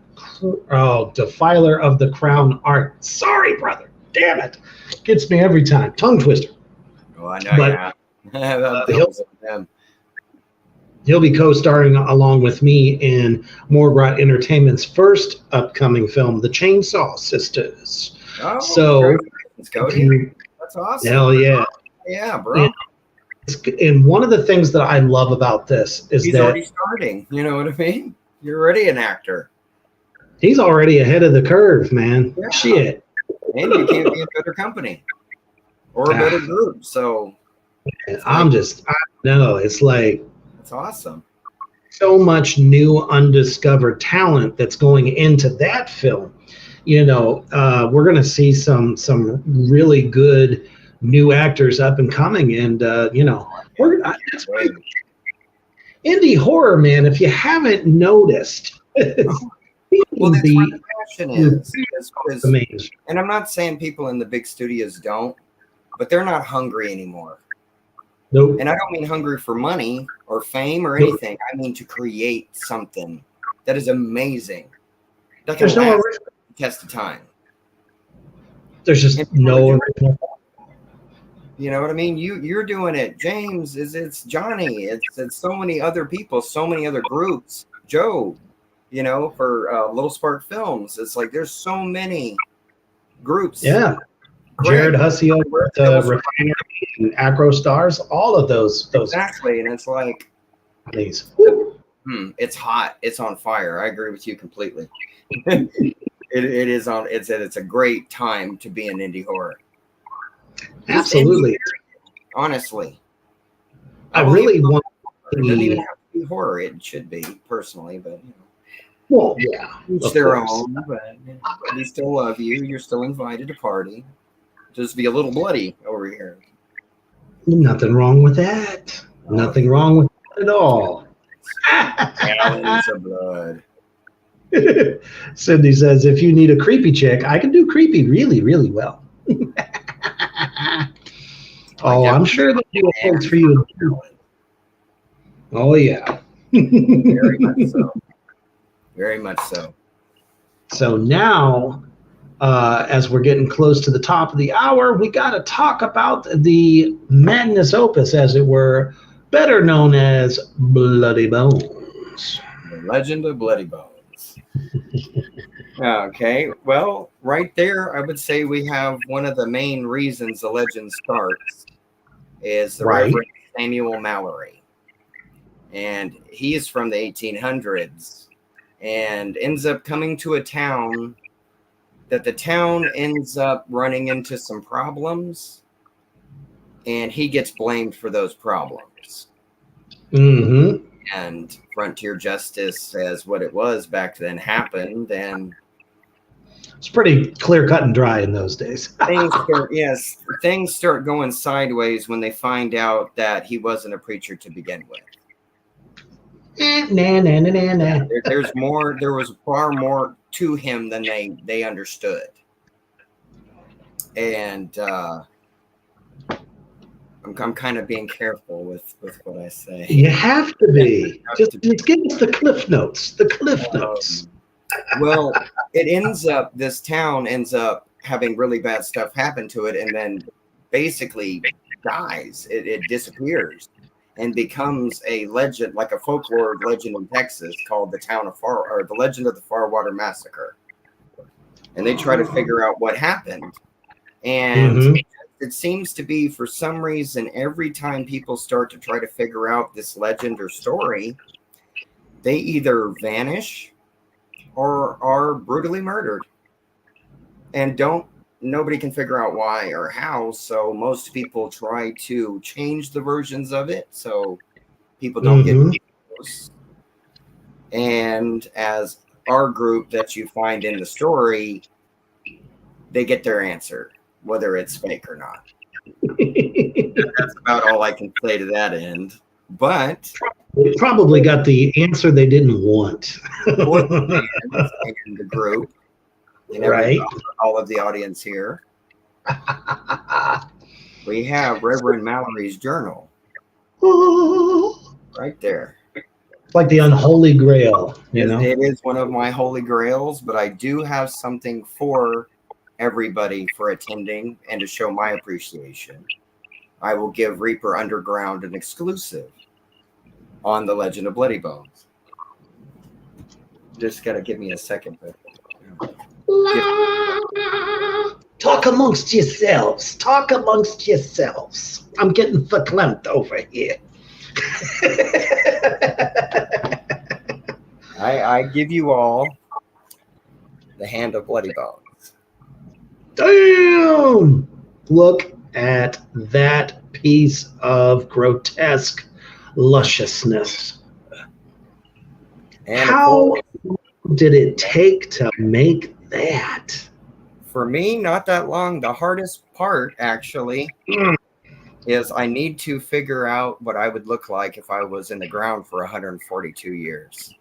Oh, Defiler of the Crown Art. Sorry, brother. Damn it. Gets me every time. Tongue twister. Oh, I know. But Them. he'll be co-starring along with me in Morgrot Entertainment's first upcoming film, The Chainsaw Sisters. Oh, so Cody. That's awesome. Hell yeah. Yeah, bro. And one of the things that I love about this is he's that already starting. You know what I mean? You're already an actor. He's already ahead of the curve, man. Yeah. Shit. And you can't be in better company or a better group. So I know. It's like it's awesome. So much new undiscovered talent that's going into that film. We're going to see some really good new actors up and coming, and indie horror, man. If you haven't noticed, well, that's where the passion is. And I'm not saying people in the big studios don't, but they're not hungry anymore. Nope. And I don't mean hungry for money or fame or anything. I mean to create something that is amazing. That can last the test of time. There's just no original. You know what I mean? You're doing it. James it's Johnny. It's so many other people, so many other groups. Joe, for Little Spark Films. It's like there's so many groups. Yeah. Jared Hussey over at the Refinery and Acro Stars, all of those. Exactly. And it's like, please. It's hot. It's on fire. I agree with you completely. It is on. It's a great time to be in indie horror. Absolutely. Honestly, I really want. It doesn't even have to be horror. It should be personally, but well, yeah, each their own. But we still love you. You're still invited to party. Just be a little bloody over here. Nothing wrong with that. Nothing wrong with it at all. Gallons of blood. Cindy says, if you need a creepy chick, I can do creepy really, really well. I'm sure there'll be a place for you. Oh, yeah. Very much so. Very much so. So now, as we're getting close to the top of the hour, we got to talk about the magnus opus, as it were, better known as Bloody Bones. The Legend of Bloody Bones. Okay, well, right there, I would say we have one of the main reasons the legend starts is the Reverend Samuel Mallory. And he is from the 1800s and ends up coming to a town that the town ends up running into some problems, and he gets blamed for those problems. Mm-hmm. And frontier justice says what it was back then happened, and it's pretty clear cut and dry in those days. Things start going sideways when they find out that he wasn't a preacher to begin with. Nah. There was far more to him than they understood. And I'm kind of being careful with what I say. You have to be. Just give us the cliff notes. Well, this town ends up having really bad stuff happen to it, and then basically dies. It disappears. and becomes a legend, like a folklore legend in Texas called the Legend of the Farwater Massacre. And they try to figure out what happened. And it seems to be, for some reason, every time people start to try to figure out this legend or story, they either vanish or are brutally murdered. And nobody can figure out why or how. So most people try to change the versions of it so people don't get close. And as our group that you find in the story, they get their answer, whether it's fake or not. That's about all I can say to that end. But they probably got the answer they didn't want. In the group, and right, all of the audience here, we have Reverend Mallory's journal right there. It's like the unholy grail, you know. It is one of my holy grails, but I do have something for everybody for attending and to show my appreciation. I will give Reaper Underground an exclusive on the Legend of Bloody Bones. Just gotta give me a second. Talk amongst yourselves. Talk amongst yourselves. I'm getting verklempt over here. I give you all the Hand of Bloody Bones. Damn! Look at that piece of grotesque lusciousness. And how did it take to make that? For me, not that long. The hardest part, actually, is I need to figure out what I would look like if I was in the ground for 142 years.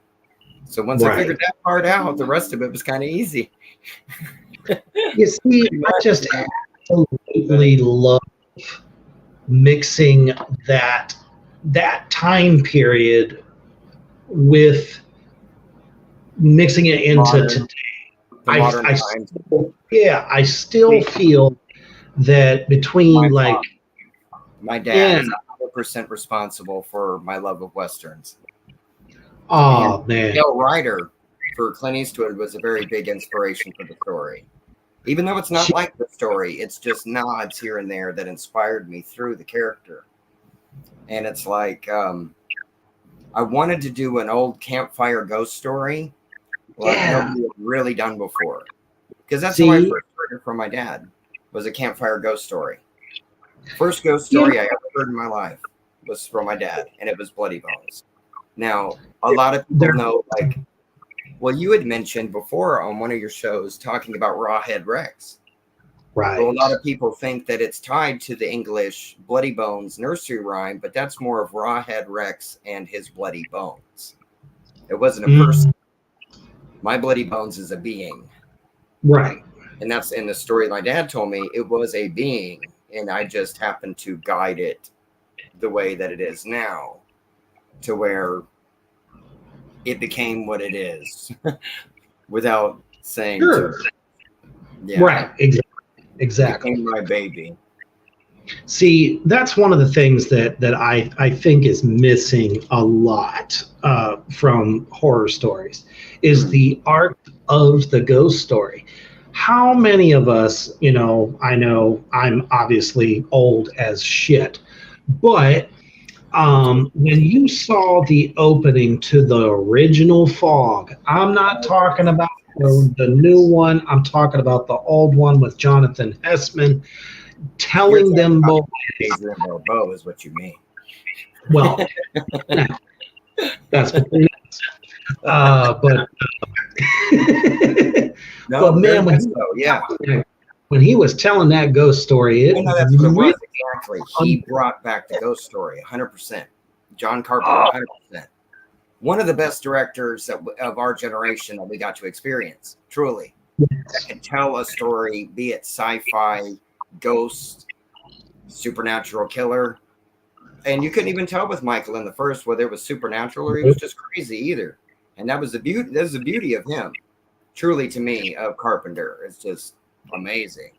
So once I figured that part out, the rest of it was kind of easy. You see, I just absolutely love mixing that time period with mixing it into today. I still feel that between my dad is 100% responsible for my love of Westerns. Oh, man. Dale Ryder for Clint Eastwood was a very big inspiration for the story. Even though it's not like the story, it's just nods here and there that inspired me through the character. And it's like, I wanted to do an old campfire ghost story like nobody had really done before. Because that's how I first heard it from my dad, was a campfire ghost story. First ghost story I ever heard in my life was from my dad, and it was Bloody Bones. Now, a lot of people know, like, well, you had mentioned before on one of your shows talking about Rawhead Rex. Right. Well, a lot of people think that it's tied to the English Bloody Bones nursery rhyme, but that's more of Rawhead Rex and his bloody bones. It wasn't a person. My bloody bones is a being. Right. And that's in the story my dad told me. It was a being, and I just happened to guide it the way that it is now, to where it became what it is without saying right, exactly. It became my baby. See, that's one of the things that I think is missing a lot from horror stories is the art of the ghost story. How many of us, I know I'm obviously old as shit, but when you saw the opening to the original Fog, I'm not talking about the new one, I'm talking about the old one with Jonathan Hessman, telling them both. Bow is what you mean. Well, that's but no, man, when he was telling that ghost story, that's what it was exactly. He brought back the ghost story 100%. John Carpenter, 100%. One of the best directors of our generation that we got to experience, truly. That can tell a story, be it sci-fi, ghost, supernatural killer. And you couldn't even tell with Michael in the first whether it was supernatural or he was just crazy either. And that was the beauty. That's the beauty of him. Truly, to me, of Carpenter, it's just amazing.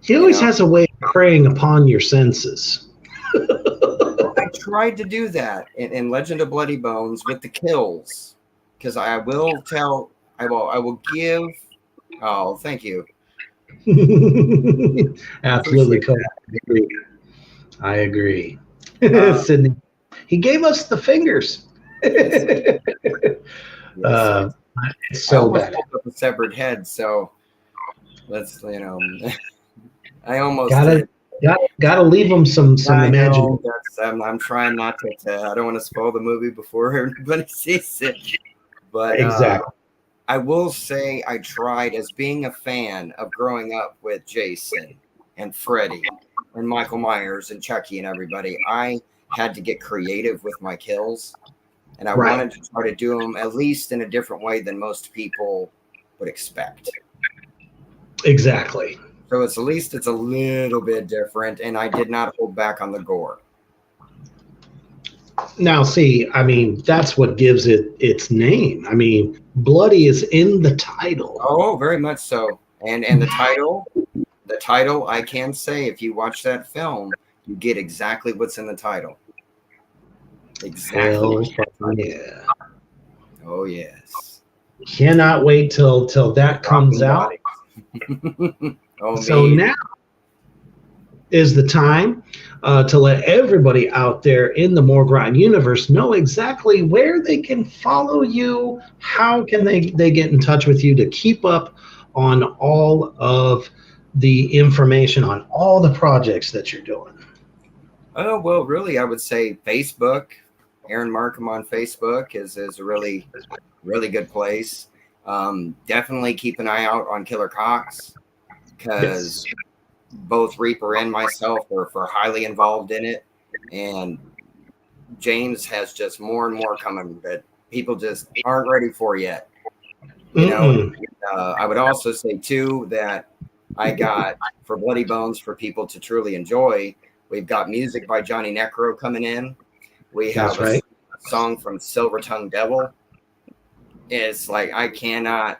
He always has a way of preying upon your senses. I tried to do that in Legend of Bloody Bones with the kills, because I will give. Oh, thank you. Absolutely, Appreciate Cody. I agree. that. Sydney, he gave us the fingers. Yes, yes, uh, yes. it's I so almost bad. pulled up a severed head, so let's I almost Gotta, did. gotta leave them some I know imagination. that's I'm trying not to. I don't want to spoil the movie before everybody sees it. But Exactly. I will say I tried, as being a fan of growing up with Jason and Freddy and Michael Myers and Chucky and everybody. I had to get creative with my kills, and I Right. wanted to try to do them at least in a different way than most people would expect. Exactly. So it's at least it's a little bit different, and I did not hold back on the gore. Now, see, I mean, that's what gives it its name. I mean, bloody is in the title. Oh, very much so. And the title, I can say, if you watch that film, you get exactly what's in the title. Exactly. Hell, yeah. Oh yes. Cannot wait till that comes Dropping out. bodies. Oh So me. now is the time to let everybody out there in the Morgrind universe know exactly where they can follow you. How can they get in touch with you to keep up on all of the information on all the projects that you're doing? Oh well, really, I would say Facebook. Aaron Markham on Facebook is a really good place. Definitely keep an eye out on Killer Cox, Yes. because both Reaper and myself are highly involved in it, and James has just more and more coming that people just aren't ready for yet. You know, Mm-mm. I would also say too that I got for Bloody Bones for people to truly enjoy. We've got music by Johnny Necro coming in. We That's have a right. song from Silver Tongue Devil. It's like I can't.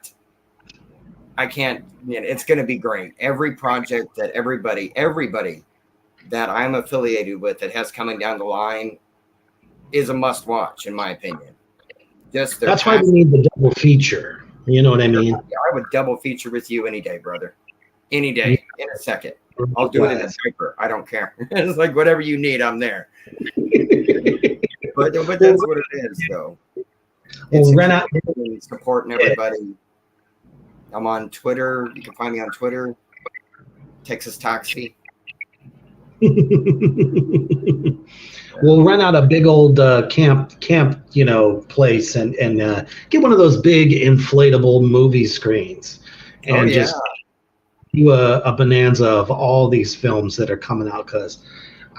It's going to be great. Every project that everybody that I'm affiliated with that has coming down the line is a must watch, in my opinion. Just their That's why we passion. need the double feature. You know what I mean? I would double feature with you any day, brother. Any day, in a second. I'll do it in a diaper. I don't care. It's like whatever you need, I'm there. But that's what it is, though. It's Well, Renat, supporting everybody. I'm on Twitter. You can find me on Twitter. Texas Toxie. we'll rent out a big old camp, place and get one of those big inflatable movie screens and just do a bonanza of all these films that are coming out. Because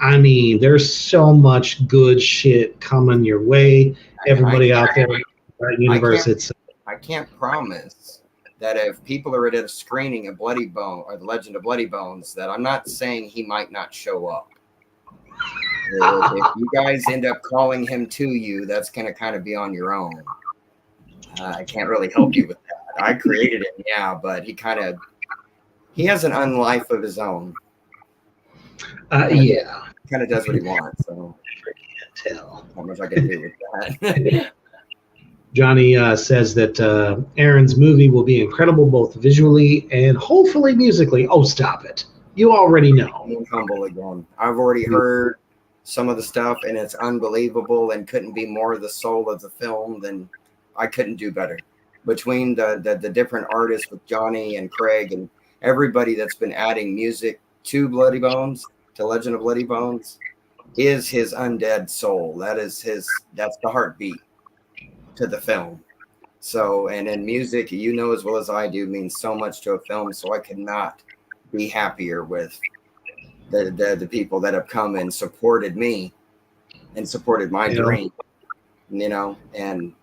I mean, there's so much good shit coming your way. Everybody out there, right? Universe, I can't promise that if people are at a screening of Bloody Bone or The Legend of Bloody Bones, that I'm not saying he might not show up. If you guys end up calling him to you, that's going to kind of be on your own. I can't really help you with that. I created him, yeah, but he has an unlife of his own. yeah, Kind of does what he wants. So I can't tell. how much I can do with that. Johnny says that Aaron's movie will be incredible both visually and hopefully musically. Oh, stop it. You already know. I'm humble again. I've already heard some of the stuff, and it's unbelievable and couldn't be more the soul of the film than I couldn't do better. Between the different artists with Johnny and Craig and everybody that's been adding music to Bloody Bones, to Legend of Bloody Bones, is his undead soul. That's the heartbeat to the film. So, and in music, you know as well as I do, means so much to a film. So I could not be happier with the people that have come and supported me and supported my dream. And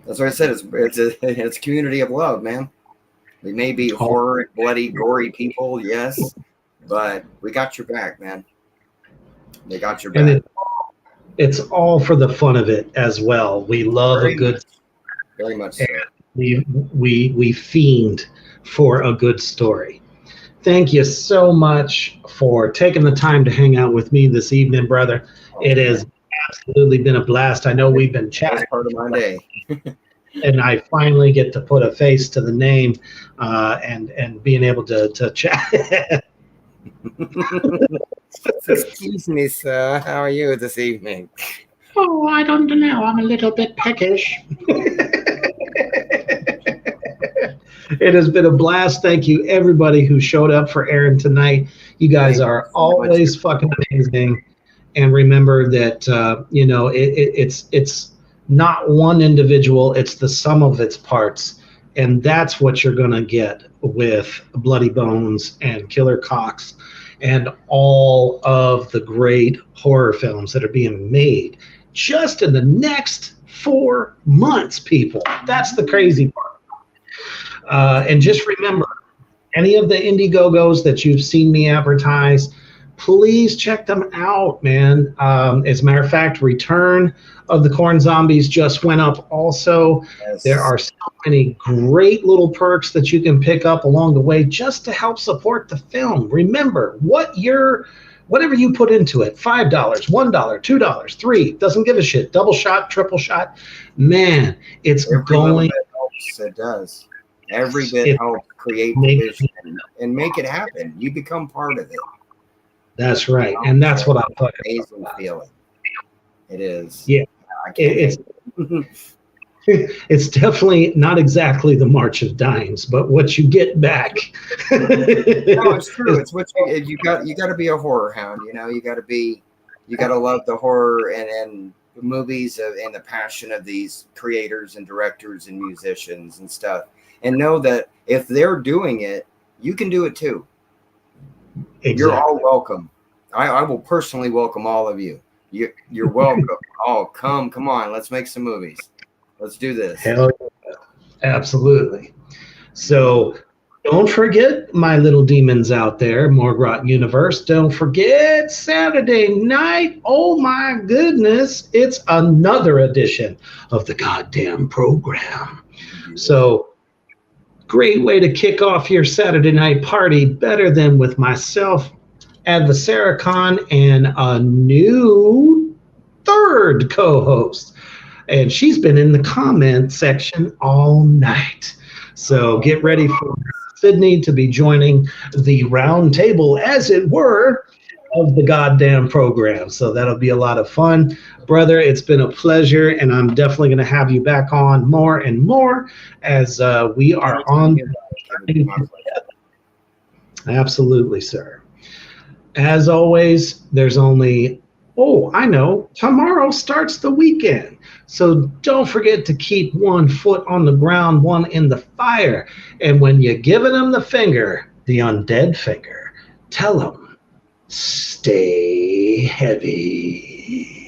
that's what I said. It's a community of love, man. We may be horror, bloody, gory people, yes, but we got your back, man. They got your back. And it's all for the fun of it as well. We love very much so. We fiend for a good story. Thank you so much for taking the time to hang out with me this evening, brother. It has absolutely been a blast. I know we've been That was chatting, part of my day. and I finally get to put a face to the name, and being able to chat. Excuse me, sir. How are you this evening? Oh, I don't know. I'm a little bit peckish. It has been a blast. Thank you, everybody who showed up for Aaron tonight. You guys are always fucking amazing. And remember that it's not one individual; it's the sum of its parts, and that's what you're gonna get with Bloody Bones and Killer Cox, and all of the great horror films that are being made just in the next 4 months. People, that's the crazy part. And just remember, any of the Indiegogos that you've seen me advertise, please check them out, man. As a matter of fact, Return of the Corn Zombies just went up also. Yes. There are so many great little perks that you can pick up along the way just to help support the film. Remember, whatever you put into it, $5, $1, $2, $3, doesn't give a shit. Double shot, triple shot. Man, it's going. It does. Every bit helps create the vision and make it happen. You become part of it. That's right, and that's what I'm talking amazing about. Feeling. It is. Yeah, it's definitely not exactly the March of Dimes, but what you get back. No, it's true. It's what you got. You got to be a horror hound. You know, you got to love the horror and the movies and the passion of these creators and directors and musicians and stuff, and know that if they're doing it, you can do it too. Exactly. You're all welcome. I will personally welcome all of you. You're welcome. Oh, come on. Let's make some movies. Let's do this. Hell yeah. Absolutely. So don't forget, my little demons out there, Morgrot Universe. Don't forget Saturday night. Oh my goodness. It's another edition of the goddamn program. So great way to kick off your Saturday night party, better than with myself, Adversaricon, and a new third co-host. And she's been in the comment section all night. So get ready for Sydney to be joining the round table, as it were, of the goddamn program. So that'll be a lot of fun. Brother, it's been a pleasure, and I'm definitely going to have you back on more and more as we are on. Absolutely, sir. As always, there's only, tomorrow starts the weekend. So don't forget to keep one foot on the ground, one in the fire. And when you're giving them the finger, the undead finger, tell them, stay heavy.